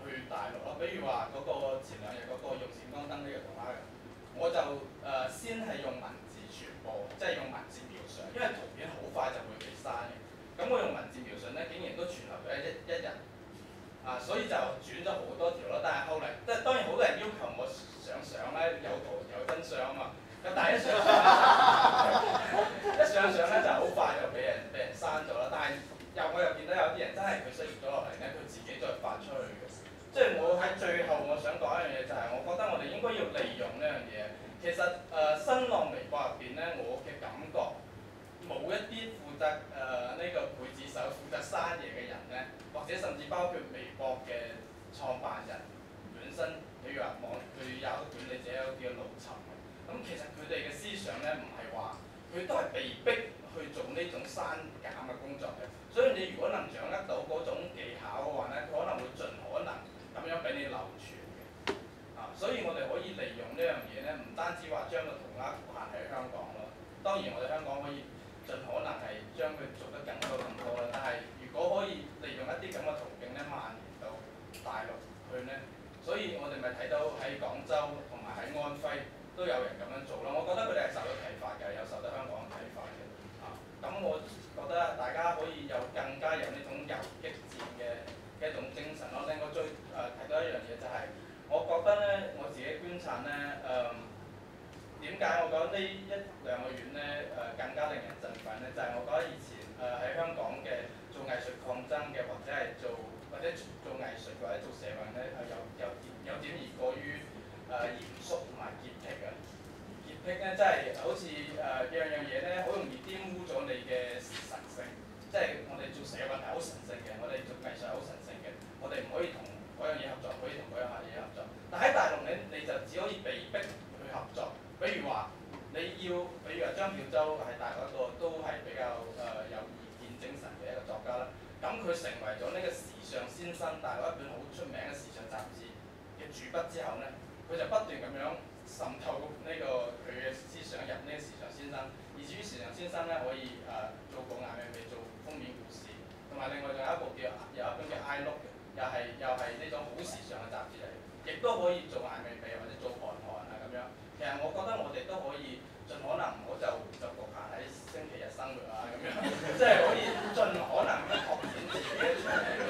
去大陸咯，比如話嗰個前2日嗰個用閃光燈呢個塗鴉嘅，我就先係用文字傳播，即係用文字描述，因為圖片好快就會被刪嘅。咁我用文字描述咧，竟然都存留咗一日，所以就轉咗好多條咯。但係後嚟，即係當然好多人要求我上相咧，有圖有真相啊嘛。咁但係一上相咧就好快就俾人刪咗啦。但係我又見到有啲人真係佢識咗落嚟咧，佢自己再發出去嘅。即係我喺最後我想講一樣嘢就係，我覺得我哋應該要利用呢樣嘢。其實新浪微博入邊咧，我嘅感覺冇一啲負責呢個劊子手、負責刪嘢嘅人咧，或者甚至包括微博嘅創辦人本身，譬如話佢有一個管理者有啲嘅老陳。咁其實佢哋嘅思想咧，唔係話佢都係被逼去做呢種刪減嘅工作嘅。所以你如果能掌握到嗰種技巧嘅話咧，佢可能會盡可能咁樣俾你流傳嘅。所以我哋可以利用呢樣嘢咧，唔單止話將個塗鴉局限喺香港咯，當然我哋香港可以盡可能係將佢做得更多啦，但係如果可以利用一啲咁嘅途徑咧，蔓延到大陸去咧，所以我哋咪睇到喺廣州同埋喺安徽都有人咁樣做咯。我覺得佢哋係受到啟發嘅，有受到香港嘅啟發嘅。咁我覺得大家可以更加有呢種游擊戰嘅一種精神咯。另外最提到一樣嘢就係、我覺得咧我自己觀察咧點解我覺得呢1、2個月咧更加令人振奮咧？就係、我覺得以前喺香港嘅做藝術抗爭嘅，或者做藝術或者做社運咧有點而過於嚴肅同埋潔癖嘅。潔癖咧真係好似樣樣嘢咧好容易玷污咗你嘅神聖，即係我哋做社運係好神聖嘅，我哋做藝術係好神聖嘅，我哋唔可以同嗰樣嘢合作，可以同嗰樣嘢合作。但喺大陸你就只可以被逼去合作。比如話張曉洲係大陸一個都係比較有異見精神嘅一個作家啦。咁佢成為咗呢個時尚先生，大陸一本好出名嘅時尚雜誌嘅主筆之後咧，佢就不斷咁樣滲透佢嘅思想入呢個時尚先生，以至於時尚先生咧可以做過艾未未做封面故事，同埋另外仲有一本叫 I Look 嘅，又係呢種好時尚嘅雜誌嚟，亦都可以做艾未未或者做韓啊咁樣。其實我覺得我哋都可以盡可能唔好就局限喺星期日生活啊咁樣，即係可以盡可能咁樣拓展自己嘅長處。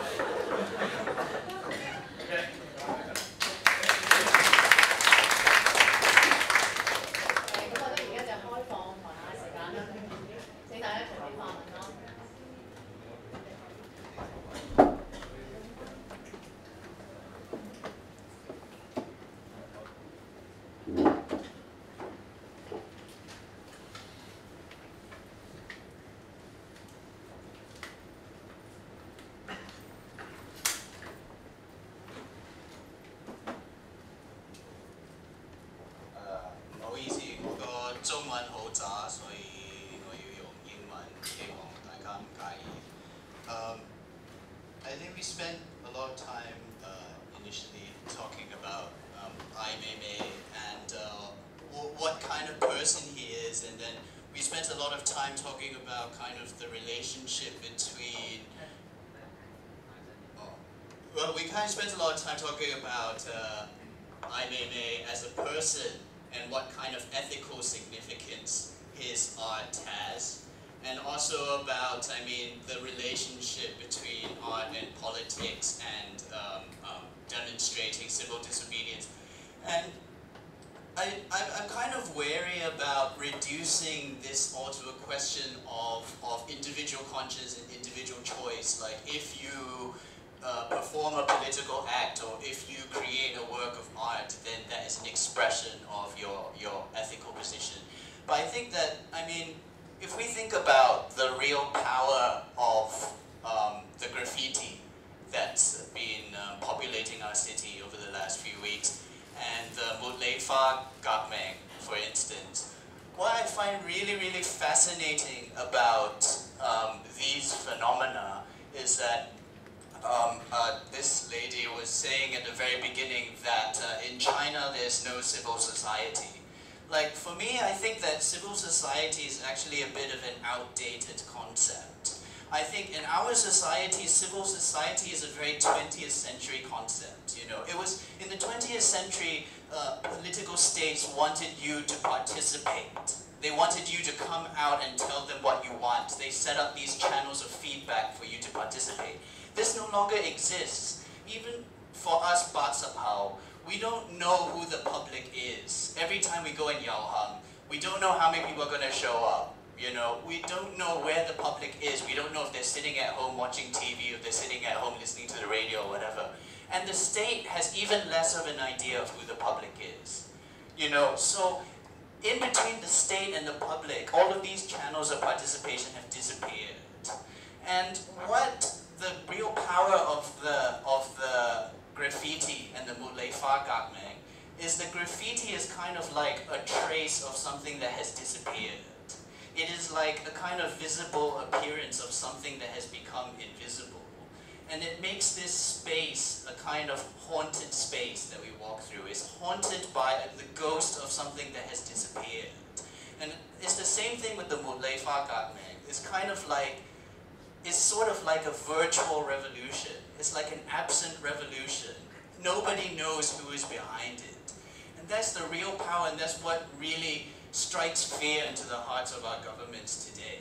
OK。咁我覺得而家就開放台下時間啦，請大家隨便發問啦。唔好意思，我個中文好渣，所以我要用英文，希望大家唔介意。I think we spent a lot of time initially talking about Ai Weiwei and what kind of person he is, and then we spent a lot of time talking about kind of the relationship between. Well, we kind of spent a lot of time talking about Ai Weiwei as a person and what kind of ethical significance his art has, and also about, the relationship between art and politics and demonstrating civil disobedience. And I'm kind of wary about reducing this all to a question of individual conscience and individual choice. Like if you perform a political act or if you create a work of art, then that is an expression of your ethical position. But I think that, if we think about the real power of the graffiti that's been populating our city over the last few weeks, and the Mutleifa Gakmeng, for instance, what I find really, really fascinating about these phenomena is that this lady was saying at the very beginning that in China there's no civil society. Like, for me, I think that civil society is actually a bit of an outdated concept. I think in our society, civil society is a very 20th century concept, It was, in the 20th century, political states wanted you to participate. They wanted you to come out and tell them what you want. They set up these channels of feedback for you to participate. This no longer exists. Even for us Bat Sapao, we don't know who the public is. Every time we go in Yaohang, we don't know how many people are going to show up. We don't know where the public is. We don't know if they're sitting at home watching TV, if they're sitting at home listening to the radio or whatever. And the state has even less of an idea of who the public is. So in between the state and the public, all of these channels of participation have disappeared. And what the real power of the graffiti and the Mutleifa Gakmeng is the graffiti is kind of like a trace of something that has disappeared. It is like a kind of visible appearance of something that has become invisible. And it makes this space a kind of haunted space that we walk through. It's haunted by the ghost of something that has disappeared. And it's the same thing with the Mulay Fakat. It's kind of like, it's sort of like a virtual revolution. It's like an absent revolution. Nobody knows who is behind it. And that's the real power, and that's what really strikes fear into the hearts of our governments today,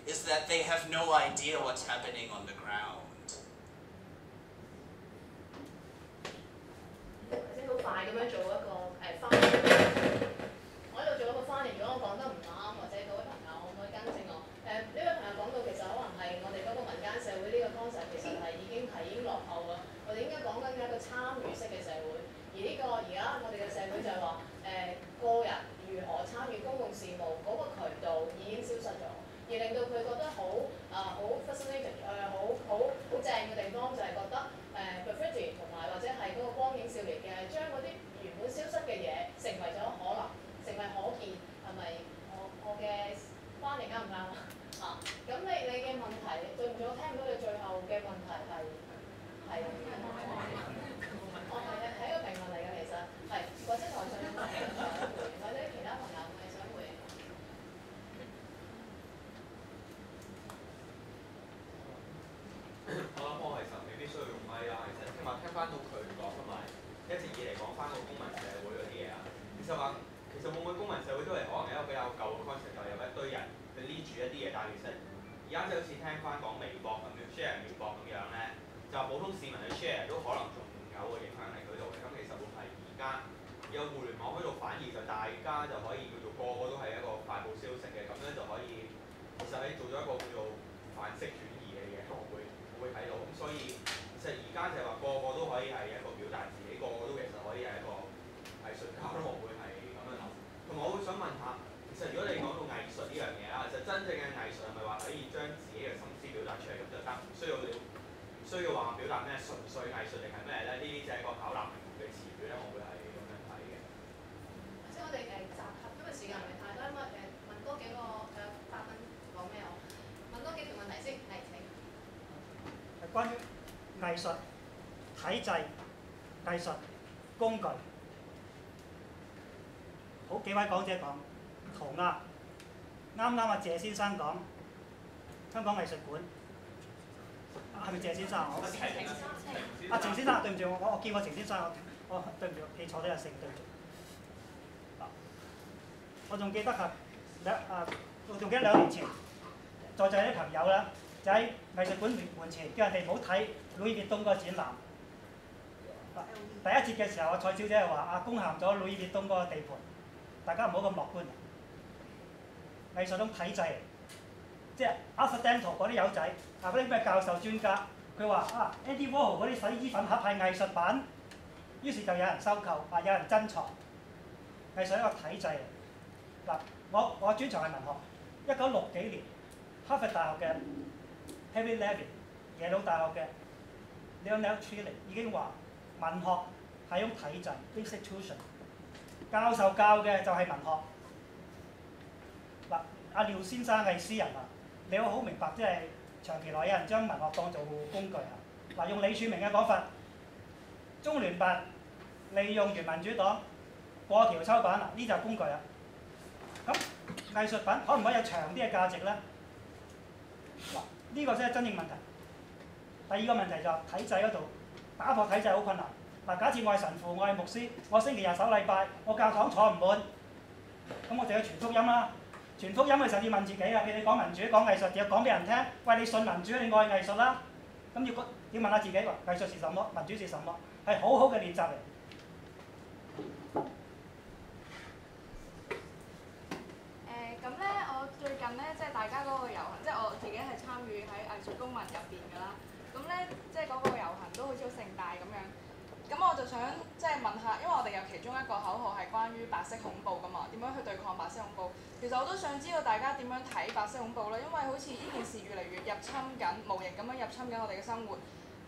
is that they have no idea what's happening on the ground. 即係好快咁樣做一個翻譯。我喺度做一個翻譯，如果我講得唔啱，或者各位朋友可唔可以更正我？呢位朋友講到其實可能係我哋嗰個民間社會呢個 concept 其實係已經落後啦。我哋應該講緊一個參與式嘅社會，而呢個而家我哋嘅社會就係話個人如何參與公共事務嗰個渠道已經消失咗，而令到佢覺得好 fascinating 好正嘅地方就係覺得graffiti 同埋或者係嗰個光影少年嘅將嗰啲原本消失嘅嘢成為咗可能，成為可見，係咪？我嘅翻譯啱唔啱啊？咁你嘅問題對唔住，我聽唔到你最後嘅問題係我係一個評論嚟嘅，其實係或者台上有冇人想回應，或者其他朋友係想回應？我諗我其實未必需要用咪啦，其實聽翻到佢講同埋一直以嚟講翻個公民社會嗰啲嘢啊，其實會唔會公民社會都係可能一個比較舊嘅 concept， 就係有一堆人去 lead 住一啲嘢，但係其實而家就好似聽翻講微博咁樣 share 微博咁樣咧，就普通市民去 share 都可能仲有個影響力喺度嘅。咁其實會唔係而家有互聯網喺度，反而就大家就可以叫做個個都係一個快報消息嘅，咁樣就可以其實你做咗一個叫做範式轉移嘅嘢，我會睇到。咁所以其實而家就係話個個都可以係一個表達自己，個個都其實可以係一個藝術家咯，我會係咁樣諗。同埋我會想問下，其實如果你講到藝術呢樣嘢啦，其實真正嘅藝術係咪話可以將自己嘅心思表達出嚟咁就得，唔需要話表達咩純粹藝術定係咩咧？呢啲只係一個巧立名目嘅詞語咧，我會係咁樣睇嘅。或者我哋集合，因為時間唔係太多，咁問多幾個發問講咩我？問多幾條問題先，係請。係關於藝術體制、藝術工具，好幾位講者講塗鴉，啱啱阿謝先生講香港藝術館，係咪謝先生？程先生，對唔住，我見過程先生，我對唔住，記錯咗個姓，對唔住。我仲記得仲記得2年前，在座啲朋友啦，就喺藝術館門前叫人哋唔好睇 Louis Vuitton 嗰個展覽。第一節嘅時候，蔡小姐就話攻陷咗 Louis Vuitton 嗰個地盤，大家唔好咁樂觀。藝術種體制嚟，即係 accidental 嗰啲友仔，嗰啲咩教授專家，佢話Andy Warhol 嗰啲洗衣粉盒係藝術品，於是就有人收購，有人珍藏。藝術一個體制嚟。嗱，我專長係文學，1960幾年，哈佛大學嘅 Harry Levin、耶魯大學嘅 Lionel Trilling 已經話文學係一種體制 institution， 教授教嘅就係文學。嗱，阿廖先生係詩人啊，你好明白，即係長期來有人將文學當做工具啊。嗱，用李柱銘嘅講法，中聯辦利用原民主黨過橋抽板呢就係工具啊。咁藝術品可唔可以有長啲嘅價值咧？嗱，呢個先係真正問題。第二個問題就係體制嗰度打破體制好困難。嗱，假設我係神父，我係牧師，我星期日守禮拜，我教堂坐唔滿，咁我就要傳福音啦。傳福音嘅時候要問自己啊，你講民主講藝術，要講俾人聽。喂，你信民主，你愛藝術啦。咁要問下自己話，藝術是什麼？民主是什麼？係好好嘅練習嚟。咁咧，我最近咧，即係大家嗰個遊行，即係我自己係參與喺藝術公民入邊㗎啦。咁咧，即係嗰個遊行都好似好盛大咁樣。咁我就想即係問下，因為我哋有其中一個口號係關於白色恐怖㗎嘛，點樣去對抗白色恐怖？其實我都想知道大家點樣睇白色恐怖啦，因為好似呢件事越嚟越入侵緊，無形咁樣入侵緊我哋嘅生活。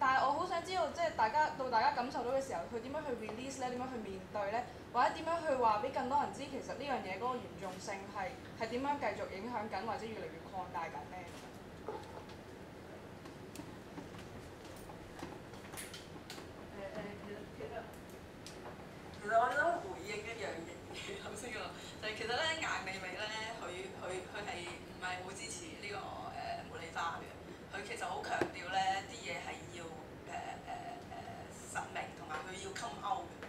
但係我好想知道，即係大家感受到嘅時候，佢點樣去 release 咧？點樣去面對咧？或者點樣去話俾更多人知，其實呢樣嘢嗰個嚴重性係點樣繼續影響緊，或者越嚟越擴大緊咧？其實我想回應一樣嘢，頭先講就係其實咧，顏美美咧，佢係好支持呢個茉莉花嘅。佢其實好強調咧啲嘢係要實名，同埋佢要 come out 嘅。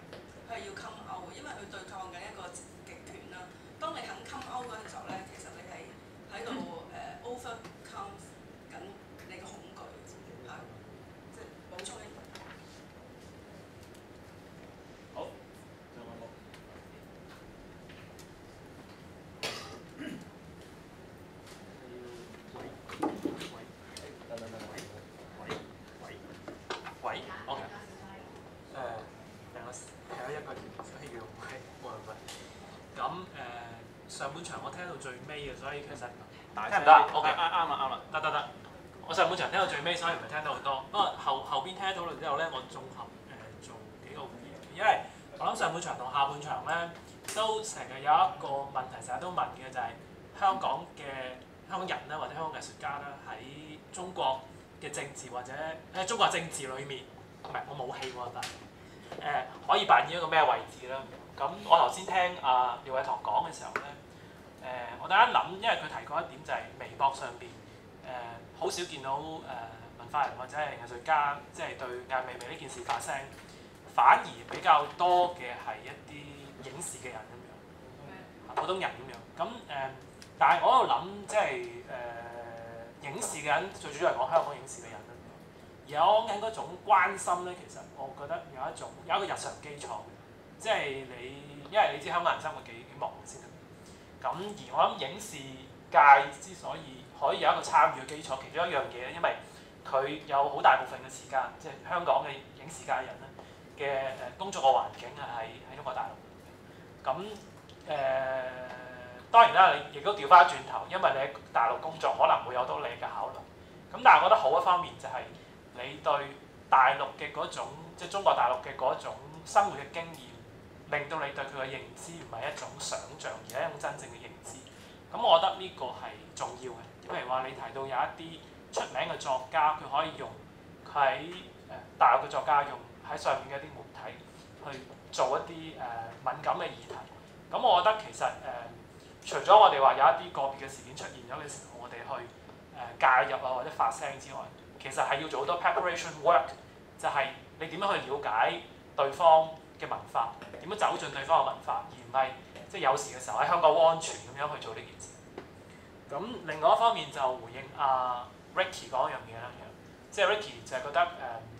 佢係要 come out 嘅，因為佢對抗緊一個極權啦。當你肯 come out 嗰陣時候咧，其實你係喺度overcome 緊你嘅恐懼，係即係補充一樣。好，仲有冇？喂，OK。係一個所以叫冇辦法。咁上半場我聽到最尾嘅，所以其實聽唔得。OK，啱啦，得。我上半場聽到最尾，所以唔係聽到好多。不過後邊聽討論之後咧，我綜合做幾個回應。因為我諗上半場同下半場咧，都成日有一個問題，成日都問嘅就係香港人咧，或者香港藝術家咧，喺中國嘅政治或者中國政治裏面，唔係我冇戲喎，但係可以扮演一個咩位置啦？咁我頭先聽廖偉棠講嘅時候咧，我突然間諗，因為佢提過一點就係微博上邊好少見到文化人或者係藝術家，即係對艾未未呢件事發聲，反而比較多嘅係一啲影視嘅人咁樣，普通人咁樣。咁但係我喺度諗，即係影視嘅人最主要係講香港影視嘅人啦。而我講緊嗰種關心咧，其實我覺得有一個日常基礎，即係因為你知香港人生活幾忙先得。咁而我諗影視界之所以可以有一個參與嘅基礎，其中一樣嘢咧，因為佢有好大部分嘅時間，即係香港嘅影視界人咧嘅工作嘅環境係喺中國大陸。咁當然啦，你亦都調翻轉頭，因為你喺大陸工作可能會有多你嘅考慮。咁但係我覺得好一方面就係你對大陸嘅嗰種，即係中國大陸嘅嗰種生活嘅經驗，令到你對佢嘅認知唔係一種想像，而係一種真正嘅認知。咁我覺得呢個係重要嘅。譬如話你提到有一啲出名嘅作家，佢可以用佢喺大陸嘅作家用喺上面嘅一啲媒體去做一啲敏感嘅議題。咁我覺得其實除咗我哋話有一啲個別嘅事件出現咗嘅時候，我哋去介入或者發聲之外，其實係要做好多 preparation work， 就係你點樣去了解對方嘅文化，點樣走進對方嘅文化，而唔係即係有時嘅時候喺香港安全咁樣去做呢件事。咁另外一方面就回應Ricky 講一樣嘢啦，即係 Ricky 就係覺得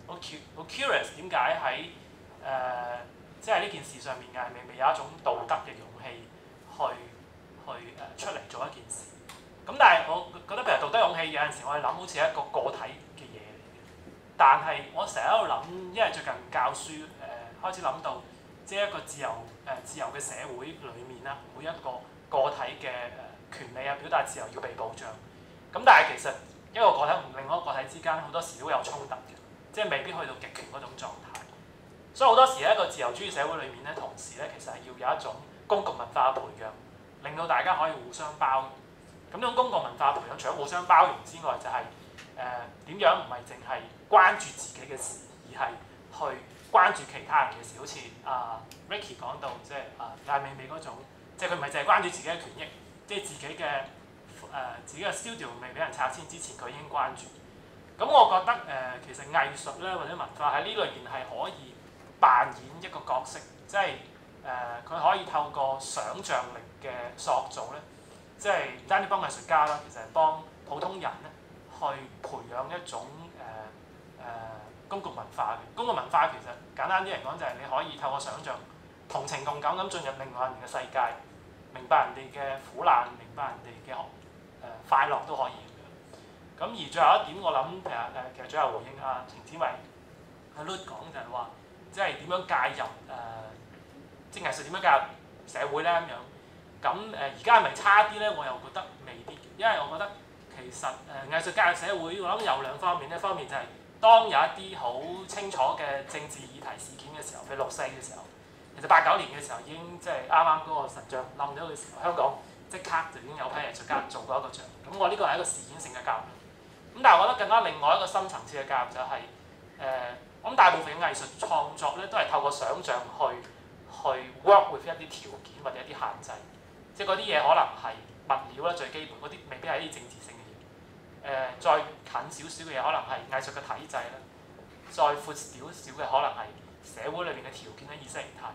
好 curious 點解喺即係呢件事上面嘅係咪有一種道德嘅勇氣去出嚟做一件事。咁但係我覺得譬如道德勇氣有陣時我哋諗好似係一個個體嘅嘢嚟嘅，但係我成日喺度諗，因為最近教書開始諗到，即係一個自由嘅社會裡面啦，每一個體嘅權利啊、表達自由要被保障。咁但係其實一個個體同另外一個個體之間好多時都有衝突嘅，即係未必去到極權嗰種狀態。所以好多時喺一個自由主義社會裏面咧，同時咧其實係要有一種公共文化嘅培養，令到大家可以互相包容。咁呢種公共文化培養，除咗互相包容之外，就係點樣唔係淨係關注自己嘅事，而係去關注其他人嘅事。好似Ricky 講到，即係艾未未嗰種，即係佢唔係淨係關注自己嘅權益，即係自己嘅 studio 未俾人拆遷之前，佢已經關注。咁我覺得其實藝術咧或者文化喺呢類型係可以扮演一個角色，即係佢可以透過想像力嘅塑造咧。即係唔單止幫藝術家啦，其實係幫普通人咧去培養一種公共文化嘅。公共文化其實簡單啲嚟講就係你可以透過想像同情共感咁進入另外人嘅世界，明白人哋嘅苦難，明白人哋嘅快樂都可以咁樣。咁而最後一點我諗其實最後回應程子維Lud 講就係話，即係點樣介入即係藝術點樣介入社會咧咁樣。咁而家係咪差啲咧？我又覺得未必，因為我覺得其實藝術介入社會，我諗有兩方面。一方面就係當有一啲好清楚嘅政治議題事件嘅時候，譬如六四嘅時候，其實89年嘅時候已經即係啱啱嗰個神像冧咗嘅時候，香港即刻就已經有批藝術家做過一個像。咁我呢個係一個事件性嘅介入。咁但係我覺得更加另外一個深層次嘅介入就係我諗大部分嘅藝術創作咧都係透過想像去 work with 一啲條件或者一啲限制。即係嗰啲嘢可能係物料啦，最基本嗰啲未必係啲政治性嘅嘢。再近少少嘅嘢，可能係藝術嘅體制啦。再闊少少嘅可能係社會裏邊嘅條件啦、意識形態。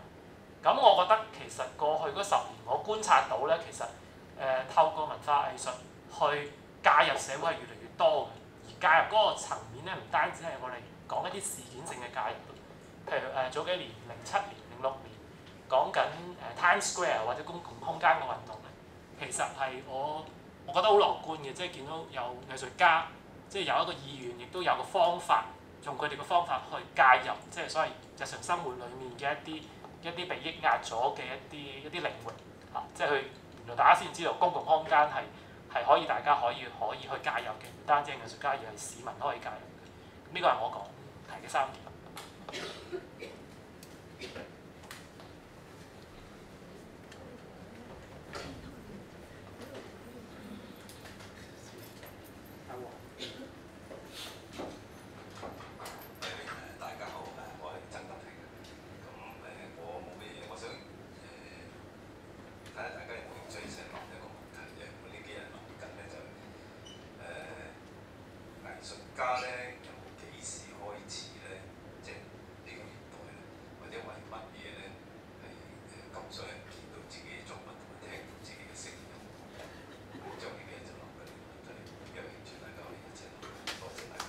咁我覺得其實過去嗰10年，我觀察到咧，其實透過文化藝術去介入社會係越嚟越多嘅，而介入嗰個層面咧，唔單止係我哋講一啲事件性嘅介入，譬如早幾年07年、06年講緊Times Square 或者公共空間嘅運動咧，其實係我覺得好樂觀嘅，即係見到有藝術家即係有一個意願，亦都有個方法，用佢哋嘅方法去介入，即係所謂日常生活裡面嘅一啲被抑壓咗嘅一啲領域嚇，即係佢原來大家先知道公共空間係可以大家可以去介入嘅，唔單止係藝術家，而係市民都可以介入嘅。呢個係我講提嘅3點。大家好，我係曾德平。咁我冇乜嘢，我想睇下大家有冇興趣想問一個問題嘅。我呢幾日諗緊咧就藝術家咧由幾時開始咧，即係呢個年代咧，或者為乜嘢咧係咁想人見到自己嘅作品同埋聽到自己嘅聲音？將呢幾日就諗緊呢個問題，有興趣大家可以一齊諗。多謝大家。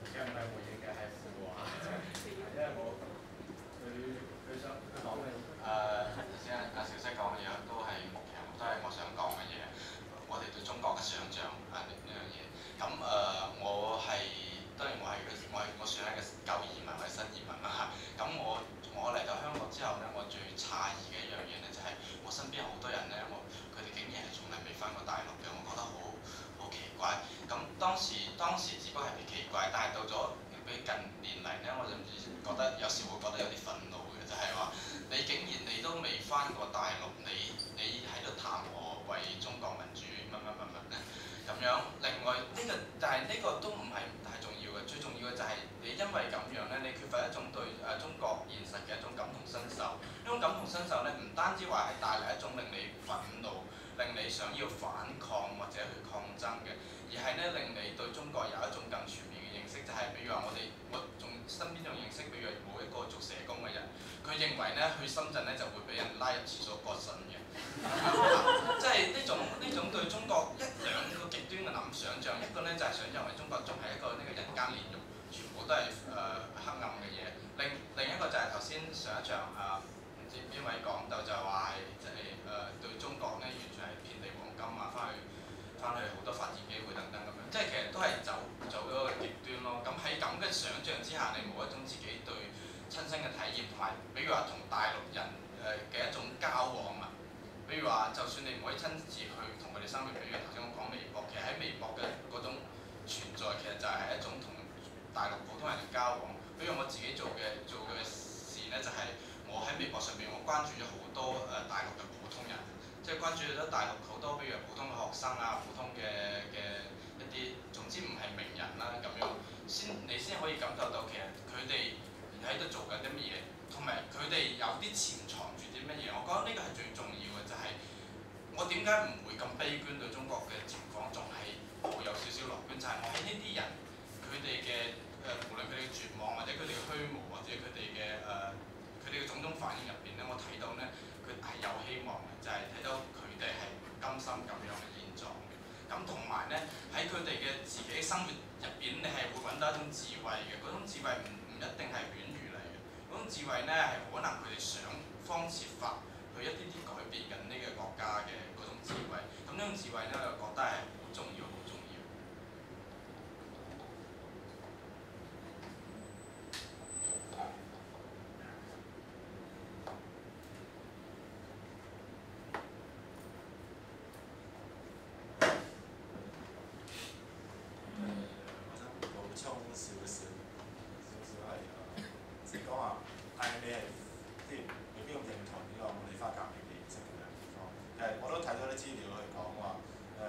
嘅唔係回應嘅係附話，因為佢想講嘅頭先阿小西講嘅嘢都係其實都係我想講嘅嘢。我哋對中國嘅想像呢樣嘢，咁我當然我算係一個舊移民或者新移民啦。咁我嚟到香港之後咧，我最詫異嘅一樣嘢咧就係我身邊好多人咧，佢哋竟然係從來未返過大陸嘅，我覺得好奇怪。咁當時只不過係奇怪，但係到咗比近年嚟咧，我甚至覺得有時會覺得有啲憤怒嘅，就係話你竟然你都未返過大陸，你喺度談何為中國民主乜咧咁樣。另外但係呢個都唔係太重要嘅，最重要嘅就係你因為咁樣咧，你缺乏一種對中國現實嘅一種感同身受。呢種感同身受咧，唔單止話係帶嚟一種令你憤怒、令你想要反抗或者去抗爭嘅，而係咧令你對中國有一種更全面嘅認識。就係比如話我身邊仲認識，比如冇一個做社工嘅人，佢認為咧去深圳咧就會俾人拉入廁所割腎嘅，即係呢種對中國兩個極端嘅想像，一個咧就係想像為中國仲係一個呢個人間煉獄，全部都係黑暗嘅嘢。另一個就係頭先上一場唔知邊位講到就係話係即係對中國咧完全係遍地黃金啊，翻去好多發展機會等等咁樣，即係其實都係走咗個極端咯。咁喺咁嘅想像之下，你冇一種自己對親身嘅體驗，同埋比如話同大陸人嘅一種交往啊。比如話，就算你唔可以親自去同佢哋生活，比如頭先我講微博，其實喺微博嘅嗰種存在，其實就係一種同大陸普通人嘅交往。比如我自己做嘅事咧，就係我喺微博上面，我關注咗好多大陸嘅普通人。即係關注咗大陸好多，比如普通嘅學生啊，普通嘅一啲，總之唔係名人啦咁樣，你先可以感受到其實佢哋喺度做緊啲乜嘢，同埋佢哋有啲潛藏住啲乜嘢。我覺得呢個係最重要嘅，就係我點解唔會咁悲觀對中國嘅情況，仲係抱有少少樂觀，就係我喺呢啲人佢哋嘅無論佢哋嘅絕望或者佢哋嘅虛無或者佢哋嘅種種反應入邊咧，我睇到咧佢係有希望嘅，就係睇到佢哋係唔甘心咁樣嘅現狀嘅。咁同埋咧喺佢哋嘅自己生活入邊，你係會揾到一種智慧嘅。嗰種智慧唔一定係犬儒嚟嘅，嗰種智慧咧係可能佢哋想方設法去一啲啲改變緊呢個國家嘅嗰種智慧。咁呢種智慧咧，我覺得係好重要，好重要。誒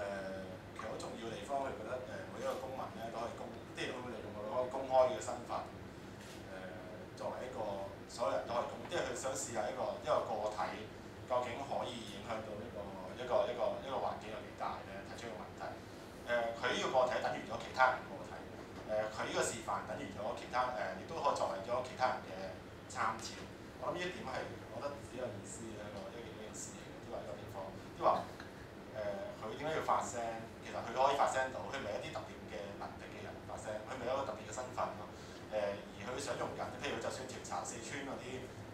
解要發聲？其實佢可以發聲到，佢唔係一啲特別嘅能力嘅人發聲，佢唔係一個特別嘅身份咯。而佢想用緊，譬如佢就算調查四川嗰啲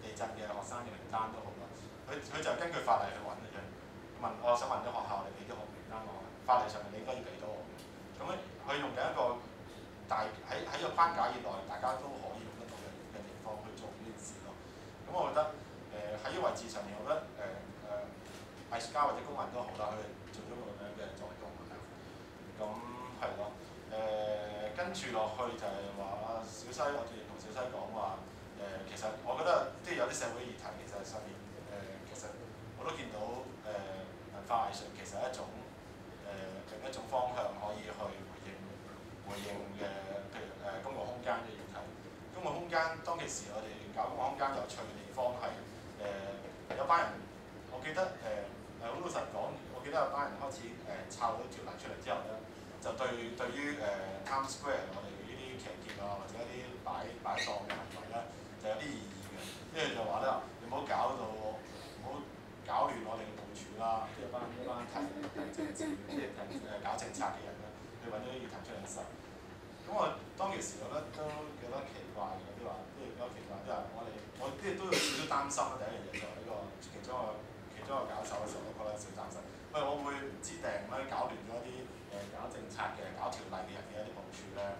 地震嘅學生嘅名單都好啦，佢就根據法例去揾嘅啫。我想問啲學校，你俾啲學名單我，法例上面你應該要俾到我嘅。咁佢用緊一個喺個框架以內，大家都可以用得到嘅地方去做呢件事咯。咁我覺得喺呢個位置上面，我覺得藝術家或者公民都好啦，佢哋做咗個咁樣嘅作為公民啦。咁係咯，跟住落去就係話小西，我最認同小西講話其實我覺得即係有啲社會議題其實上面其實我都見到文化藝術其實係一種另一種方向可以去回應嘅，譬如公共空間嘅議題。公共空間當其時我哋搞公共空間有趣嘅地方係有班人，我記得好老實講，我記得有班人開始抄咗條例出嚟之後咧，就對於Times Square 我哋呢啲騎劫啊或者一啲擺檔嘅行為咧，就有啲異議嘅。跟住就話咧，你唔好搞亂我哋嘅部署啦，即係一班提政治即係搞政策嘅人咧，佢揾咗啲議題出嚟實。咁我當其時覺得都幾多奇怪嘅，啲話即係幾多奇怪，即係我即係都有少少擔心啦。第一樣嘢就係呢個其中一個搞手嘅時候，我覺得少擔心。喂，我會唔知定咧搞亂咗啲搞政策嘅、搞條例嘅人嘅一啲部署咧？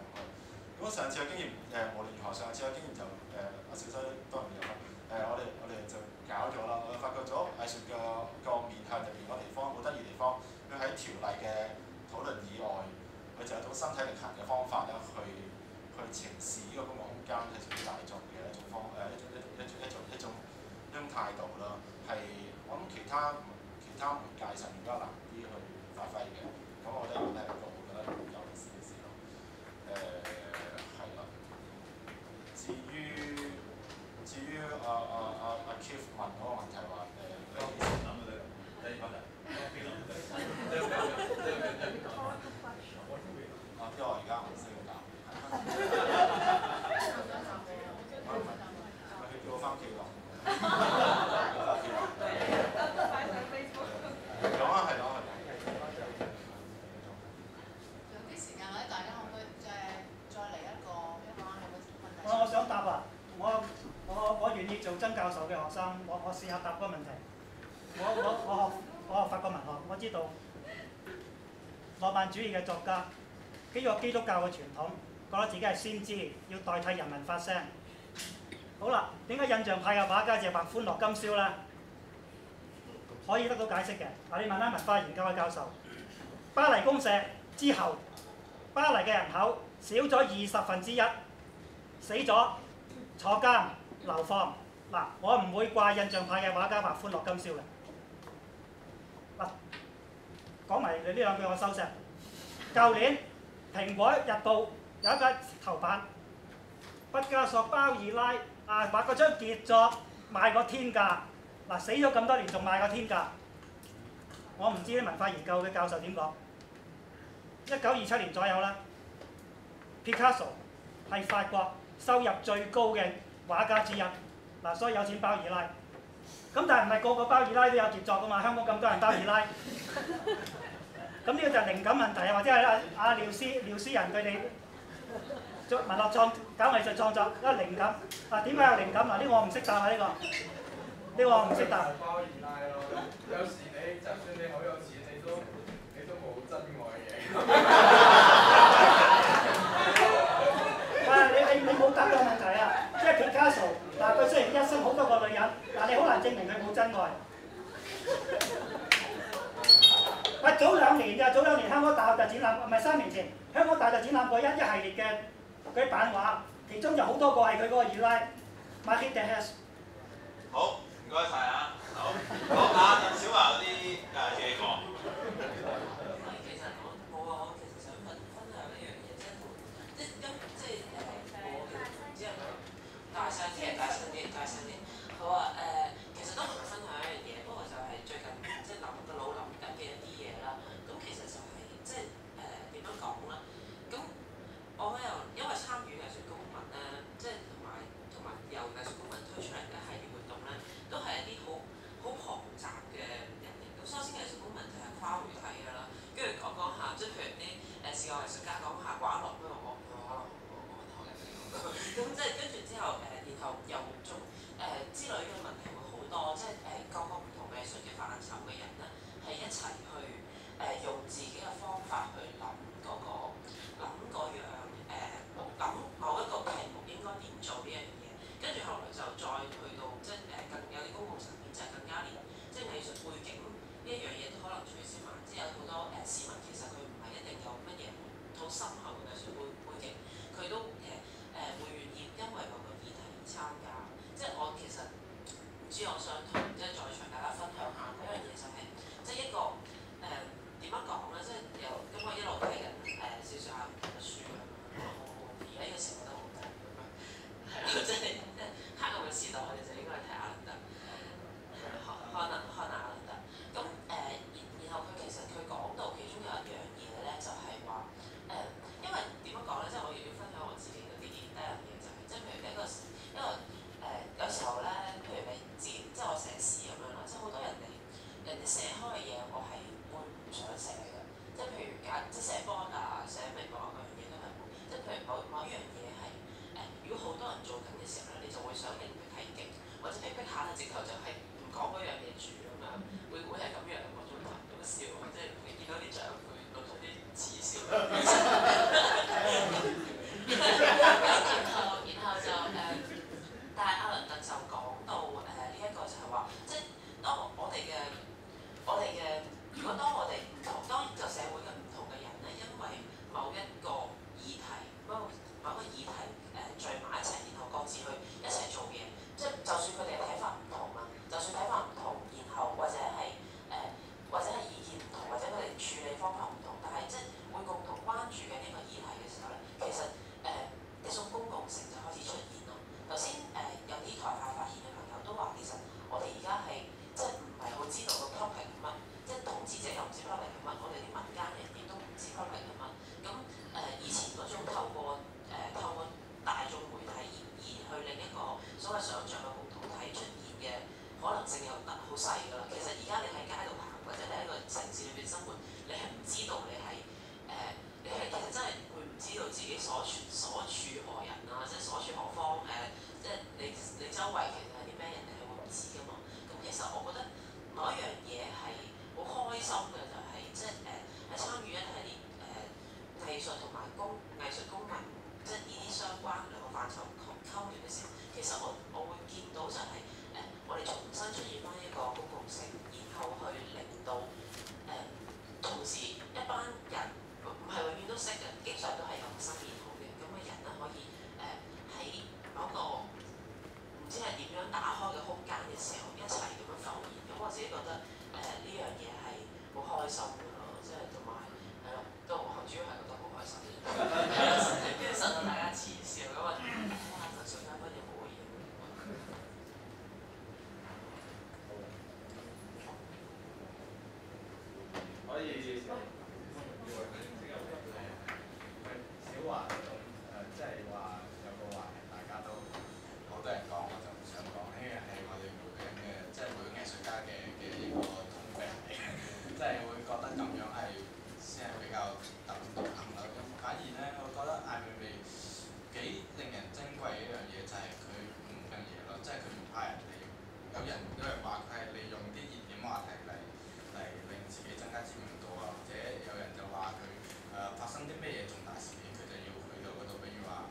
咁我上次嘅經驗無論如何，上次嘅經驗就阿小西當然有啦。我哋就搞咗啦，我哋發覺咗藝術個面向入邊嗰地方好得意地方，佢喺條例嘅討論以外，佢就有一種身體力行嘅方法咧，去呈示呢個公共空間係屬於大眾嘅一種一種態度啦。係我諗其他媒介上面比較難啲去發揮嘅。咁我覺得呢個係一個我覺得有意思嘅事咯。係啦。至於阿 Keith 問嗰個問題話因為我而家唔識答。佢叫我翻屋企講。講啊，係講。有啲時間咧，大家可唔可以再嚟一個有冇問題？我想答啊！我願意做曾教授嘅學生，我試下答嗰個問題。我學法國文學，我知道浪漫主義嘅作家基於基督教嘅傳統，覺得自己係先知，要代替人民發聲。好啦，點解印象派嘅畫家就係畫歡樂今宵咧？可以得到解釋嘅。嗱，你問下文化研究嘅教授，巴黎公社之後，巴黎嘅人口少咗1/20，死咗坐監流放。嗱，我唔會怪印象派嘅畫家畫歡樂今宵嘅。嗱，講埋你呢兩句我收聲。舊年《蘋果日報》有一個頭版，畢加索、包爾拉畫嗰張傑作賣個天價。嗱，死咗咁多年仲賣個天價，我唔知啲文化研究嘅教授點講。1927年左右啦，Picasso 係法國收入最高嘅畫家之一。嗱，所以有錢包爾拉。咁但係唔係個個包爾拉都有傑作㗎嘛？香港咁多人包爾拉。咁呢個就係靈感問題啊，或者係阿廖思仁佢哋做文學搞藝術創作一個靈感。嗱，點解有靈感？嗱，呢個我唔識答啊，呢個我唔識答。包二奶咯，有時你就算你好有錢，你都冇真愛嘅。你冇答到問題啊！即係Picasso，嗱，佢雖然一生好多個女人，但你好難證明佢冇真愛。喂，早兩年香港大學就展覽，唔係3年前，香港大學展覽過一系列嘅嗰啲版畫，其中有好多個係佢嗰個二奶 Marquise de Sade。好，唔該晒啊！好，講下小華嗰啲嘢講。其實我冇啊，我其實想分享一樣嘢，即係我只係大聲啲。好啊，其實都唔係分享一樣嘢，不過就係最近即係個腦諗緊嘅一啲嘢啦。咁其實就係即係點樣講咧？咁我因為參與藝術公民咧，即係同埋由藝術公民推出嚟嘅系列活動咧，都係一啲好龐雜嘅人嚟。咁首先藝術公民就係藝術家講下寡樂，不過我可能我問學嘅，咁即係跟住之後然後又仲之類嘅問題會好多，即係各個唔同藝術嘅範疇嘅人咧，係一齊去用自己嘅方法去諗嗰樣諗某一個題目應該點做呢樣嘢，跟住後來就再去到即係更有啲公共層面就係更加連即係藝術背景呢一樣嘢都可能取消埋，即係有好多市民其實佢唔係一定有乜嘢好深厚嘅藝術背景，佢都會願意因為某個議題而參加。即係我其實唔知我想同即係在場大家分享下嗰樣嘢就係、即係一個點樣講咧，即係由咁我一路睇緊少少阿倫特嘅書咁樣，而家呢個時候覺得好緊咁樣，係咯，即係黑暗嘅時代我哋就應該係睇阿倫特，看阿倫特。咁然後佢其實佢講到其中有一樣嘢咧，就係話因為點樣講咧，即係我亦要分享我自己嗰啲第一樣嘢就係、即係譬如一個有時候咧，譬如你即係我寫詩咁樣啦，即係好多人哋寫開嘅嘢，我係會唔想寫嘅。即係譬如即係寫波啊、寫微博嗰樣嘢都係冇。即係譬如某一樣嘢係如果好多人做緊嘅時候咧，你就會想令佢睇勁，或者係逼下咧，直頭就係唔講嗰樣嘢住咁樣，會係咁樣我仲談咁笑，即係你見到啲長輩露出啲恥笑。然後就但係阿倫特就講到呢一個就係話，即係當我哋嘅，如果當我哋唔同，當然就社會嘅唔同嘅人咧，因為某一個議題，某個議題聚埋一齊，然後各自去一齊做嘢，即係就算佢哋嘅睇法唔同啊，就算睇法唔同，然後或者係意見唔同，或者佢哋處理方法唔同，但係即係會共同關注嘅呢個議題嘅時候咧，其實一種公共性就開始出現咯。頭先有啲台下發言嘅朋友都話，其實我哋而家係即係唔係好知道個 topic 係乜，即係統治者又唔知 topic 係乜，我哋啲民間人亦都唔知 topic 係乜。咁以前嗰種透過大眾媒體而去另一個所謂想像嘅共同體出現嘅可能性又好細㗎啦。其實而家你喺街度行，或者你喺個城市裏邊生活，你係唔知道你係其實真係會唔知道自己所處何人啊，即係所處何方即係你周圍其實係啲咩人，你係會唔知㗎嘛。咁其實我覺得某一樣嘢係好開心嘅，就係即係喺參與一系列藝術同埋藝術公民，即係呢啲相關兩個範疇溝聯嘅時候，其實我會見到就係我哋重新出現翻一個公共性，然後去令到同時一班人唔係永遠都識嘅，經常都係有新面孔嘅咁嘅人咧，可以喺某個唔知係點樣打開嘅空間嘅時候，一齊咁樣浮現。咁我自己覺得呢樣嘢係好開心嘅咯，即係同埋係咯，都主要係覺得好開心。跟住受到大家恥笑咁啊！哇，藝術家乜嘢冇嘢？可以小華嗰種即係話有個話題，大家都好多人講，我就唔想講。呢樣係我哋每個人嘅，即係每個藝術家嘅一個通病嚟嘅，即係會覺得咁樣係先係比較特立獨行啦。咁反而咧，我覺得艾未未幾令人珍貴嘅一樣嘢就係佢唔嘅嘢咯，即係佢唔怕人哋。有人話佢係利用啲熱點話題嚟令自己增加知名度啊，或者有人就話佢發生啲咩嘢重大事件，佢就要去到嗰度，比如話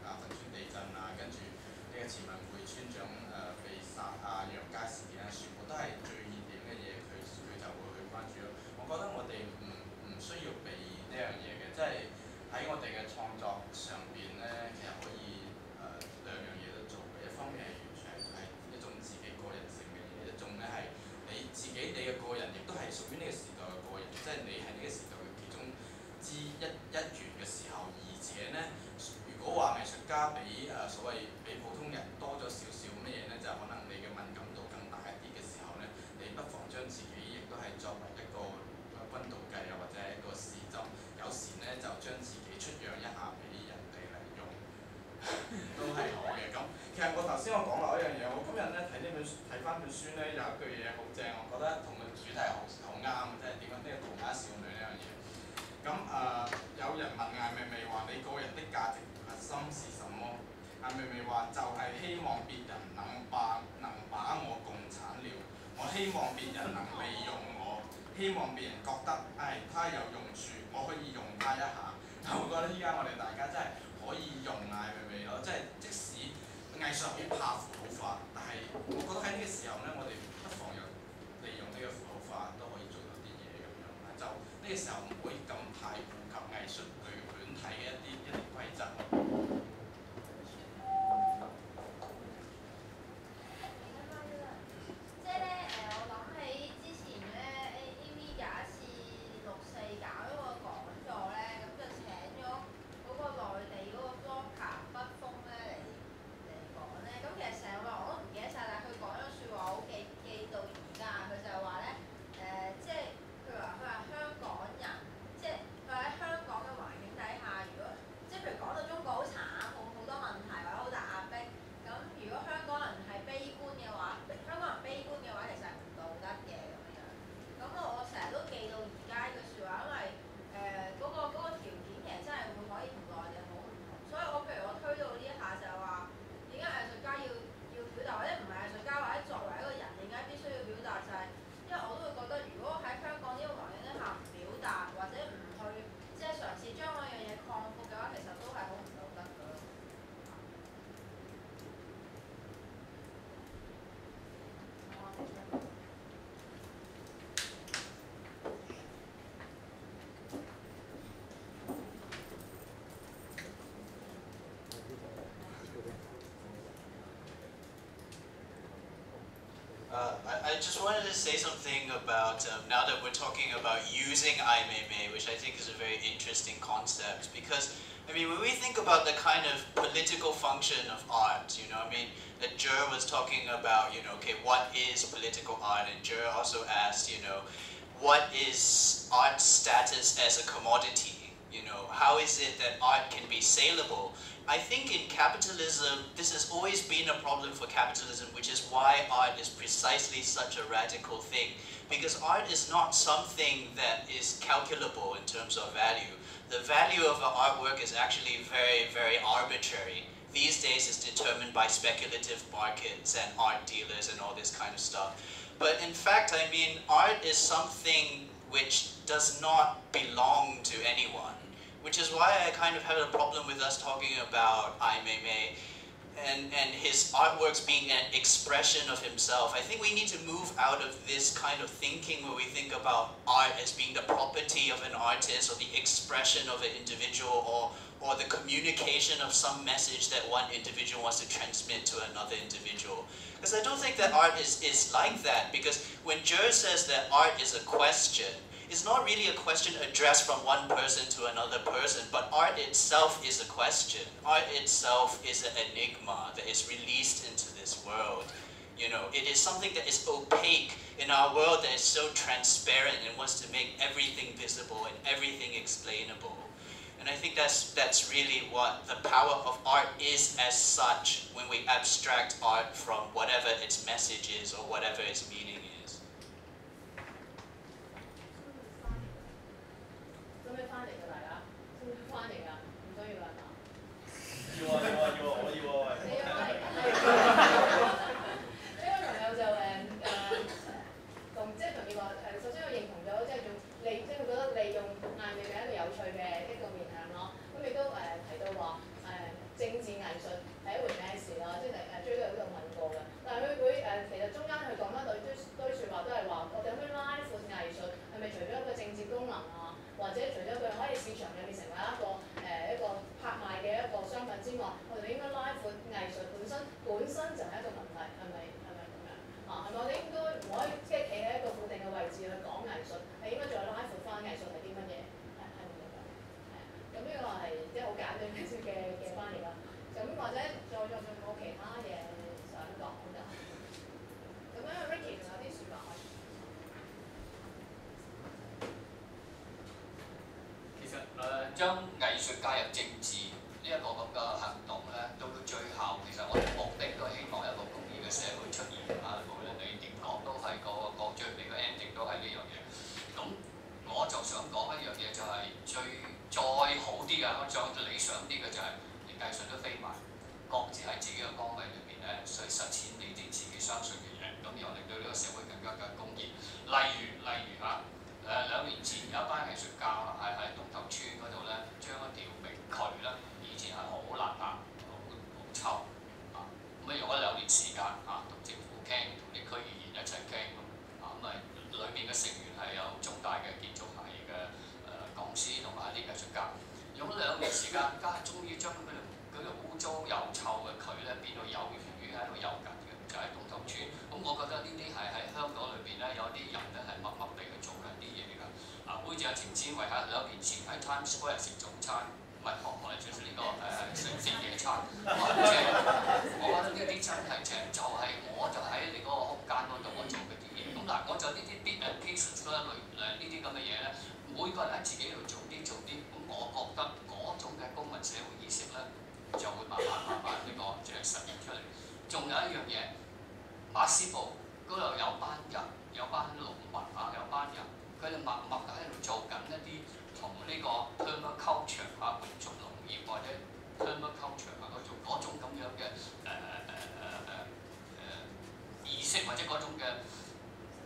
汶川地震啊，跟住呢個前文匯村長被殺啊、楊佳事件啊，全部都係最熱點嘅嘢，佢就會去關注咯。我覺得我哋唔需要避呢樣嘢嘅，即係喺我哋嘅創作上邊咧，其實可以兩樣嘢都做嘅。一方面係完全係一種自己個人性嘅嘢，一種咧係你自己嘅個人，亦都係屬於呢個時代嘅個人，即係你係呢個時代嘅其中之一員嘅時候。而且咧，如果話藝術家比所謂比普通人多咗少少乜嘢咧，就可能你嘅敏感度更大一啲嘅時候咧，你不妨將自己亦都係作為一個溫度計啊，或者係一個試針，有時咧就將自己出讓一下俾人哋嚟用，都係好嘅。咁其實我頭先講落一樣嘢，我今日咧睇翻本書咧，有一句嘢好正，我覺得同個主題好啱嘅，即係點解呢個塗鴉少女呢樣嘢。咁有人明明話就係希望別人能把我共產了，我希望別人能利用我，希望別人覺得他有用處，我可以用他一下。我覺得依家我哋大家真係可以用艾未未咯，即係即使藝術好怕符號化，但係我覺得喺呢個時候咧，我哋不妨又利用呢個符號化都可以做到啲嘢咁樣啦。就呢個時候唔可以咁太顧及藝術佢本體嘅一啲規則。即係咧我諗起之前咧 AV 有一次6·4搞咗個講座咧，咁就請咗嗰個內地嗰個 blogger 北風咧嚟講咧，咁其實成個我都唔記得晒，但係佢講咗説話好記到而家，佢就係話咧即係佢話香港人，即係佢喺香港嘅環境底下，如果即係譬如講到中國好慘，好多問題或者好大壓迫，咁如果香港人係悲觀嘅話，香港人悲觀嘅話，其實係唔道德嘅咁樣。咁我成日都記到而家呢句説話，因為嗰個條件其實真係會可以同內地好唔同。所以我譬如我推到呢一下就係話，點解藝術家要表達，或者唔係藝術家，或者作為一個人，點解必須要表達就係、因為我都會覺得，如果喺香港呢個環境底下唔表達，或者唔去即係嘗試將嗰樣嘢擴闊嘅話，其實都係好唔道德㗎咯。I just wanted to say something about, now that we're talking about using Ai Weiwei, which I think is a very interesting concept, because, I mean, when we think about the kind of political function of art, you know, I mean, Jer was talking about, you know, okay, what is political art, and Jer also asked, you know, what is art's status as a commodity, you know, how is it that art can be saleable? I think in capitalism, this has always been a problem for capitalism, which is why art is precisely such a radical thing. Because art is not something that is calculable in terms of value. The value of an artwork is actually very, very arbitrary. These days it's determined by speculative markets and art dealers and all this kind of stuff. But in fact, I mean, art is something which does not belong to anyone. Which is why I kind of had a problem with us talking about Ai Weiwei and his artworks being an expression of himself. I think we need to move out of this kind of thinking where we think about art as being the property of an artist or the expression of an individual or the communication of some message that one individual wants to transmit to another individual. Because I don't think that art is like that, because when Jer says that art is a question, it's not really a question addressed from one person to another person, but art itself is a question. Art itself is an enigma that is released into this world. You know, it is something that is opaque in our world that is so transparent and wants to make everything visible and everything explainable. And I think that's really what the power of art is as such when we abstract art from whatever its message is or whatever its meaning is. 使唔使翻嚟㗎大家？使唔使翻嚟㗎？唔需要啦係嘛？要啊要啊要啊！我要啊喂！呢位朋友就同即係同你話首先我認同咗即係即係佢覺得利用艾未未係一個有趣嘅一個面向咯。咁亦都提到話政治藝術係一回咩事啦？即係追都有問過嘅。但係佢其實中間佢講翻堆説話都係話，我哋可唔可以拉闊藝術？係咪除咗一個政治功能啊，或者除咗佢可以市場入面成為一個拍賣嘅一個商品之外，我哋應該拉闊藝術本身就係一個問題，係咪咁樣？啊，係咪我哋應該唔可以即係企喺一個固定嘅位置去講藝術，係應該再拉闊翻藝術係啲乜嘢？係咪咁樣？咁呢個係即係好簡短嘅翻譯啦。咁或者再冇其他嘢想講㗎？咁樣 Ricky 仲有啲説話可以。其實將藝術加入政治呢一個咁嘅行動咧，到最後其實我哋目的都係希望一個公義嘅社會出現啊！無論你點講都係個最尾嘅 ending 都係呢樣嘢。咁我就想講一樣嘢就係再好啲啊，再理想啲嘅就係連藝術都飛埋。各自喺自己嘅崗位裏邊咧，去實踐你哋自己相信嘅嘢，咁又令到呢個社會更加嘅公義。例如嚇，2年前有一班藝術家係喺東頭村嗰度咧，將一條明渠咧，以前係好邋遢、好臭啊，咁啊用咗2年時間啊，同政府傾，同啲區議員一齊傾啊，咁啊裏面嘅成員係有中大嘅建築系嘅講師同埋一啲藝術家，用咗2年時間，而家終於將嗰條污糟又臭嘅渠咧變到有魚喺度游緊嘅，就喺東頭村。咁我覺得呢啲係喺香港裏邊咧，有啲人咧係默默地去做緊啲嘢㗎。啊，好似阿程展緯喺2年前喺 Times Square 食早餐，唔係我哋就是呢個食野餐。即係我覺得呢啲真係正，就係我就喺你嗰個空間嗰度我做嗰啲嘢。咁嗱，我就呢啲 bit and pieces 嗰一類呢啲咁嘅嘢咧，每個人喺自己度做啲，咁我覺得嗰種嘅公民社會意識咧，就會慢慢呢個即係實現出嚟。仲有一樣嘢，馬斯堡嗰度有班人，有班農民啊，有班人，佢哋默默喺度做緊一啲同呢個 permaculture 啊，民族農業或者 permaculture 啊嗰種咁樣嘅意識或者嗰種嘅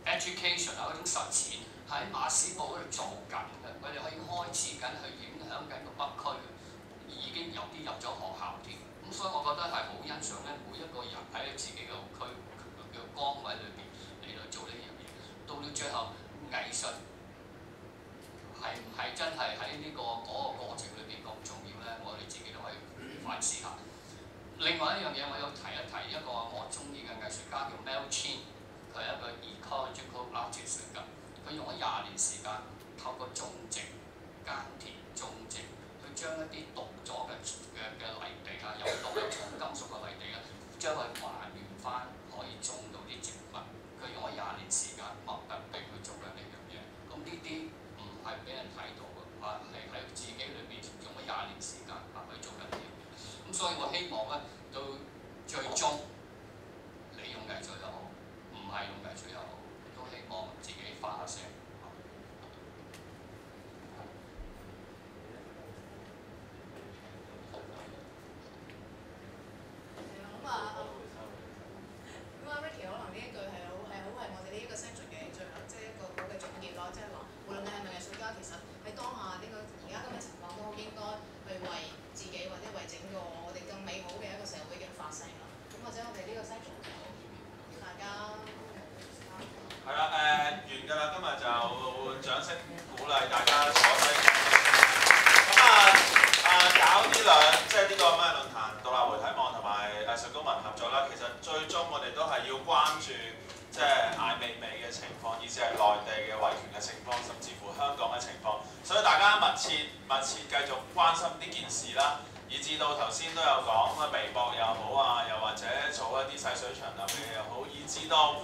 education 啊嗰種實踐喺馬斯堡嗰度做緊嘅，佢哋可以開始緊去影響緊個北區，已經有啲入咗學校添。咁所以我覺得係好欣賞咧，每一個人喺自己嘅區嘅崗位裏邊嚟到做呢樣嘢。到到最後，藝術係唔係真係喺呢個過程裏邊咁重要咧？我哋自己都可以反思下。另外一樣嘢，我要提一提一個我中意嘅藝術家叫 Mel Chin， 佢係一個 ecological artist 嚟㗎。佢用咗20年時間，透過種植、耕田、種植。將一啲毒咗嘅泥地啊，有毒嘅重金屬嘅泥地啊，將佢還原翻，可以種到啲植物。佢用咗20年時間，默默地去做緊呢樣嘢。咁呢啲唔係俾人睇到嘅，係自己裏邊用咗20年時間去做緊呢樣嘢。咁所以我希望咧，到最終你用藝術又好，唔係用藝術又好，都希望自己發下聲。係啦，完㗎啦，今日就掌聲鼓勵大家坐低。咁搞呢即係呢個咩論壇，獨立媒體網同埋藝術公民合作啦。其實最終我哋都係要關注即係艾未未嘅情況，以至係內地嘅維權嘅情況，甚至乎香港嘅情況。所以大家密切繼續關心呢件事啦。以至到頭先都有講微博又好啊，又或者做一啲細水長流嘅嘢又好，以至到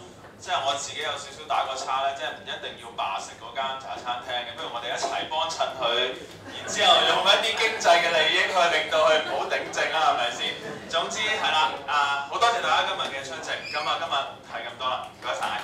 即係我自己有少少打個叉咧，即係唔一定要罷食嗰間茶餐廳嘅，不如我哋一齊幫襯佢，然之後用一啲經濟嘅利益去令到佢唔好頂政啦，係咪先？總之係啦，好多謝大家今日嘅出席，咁今日係咁多啦，唔該晒。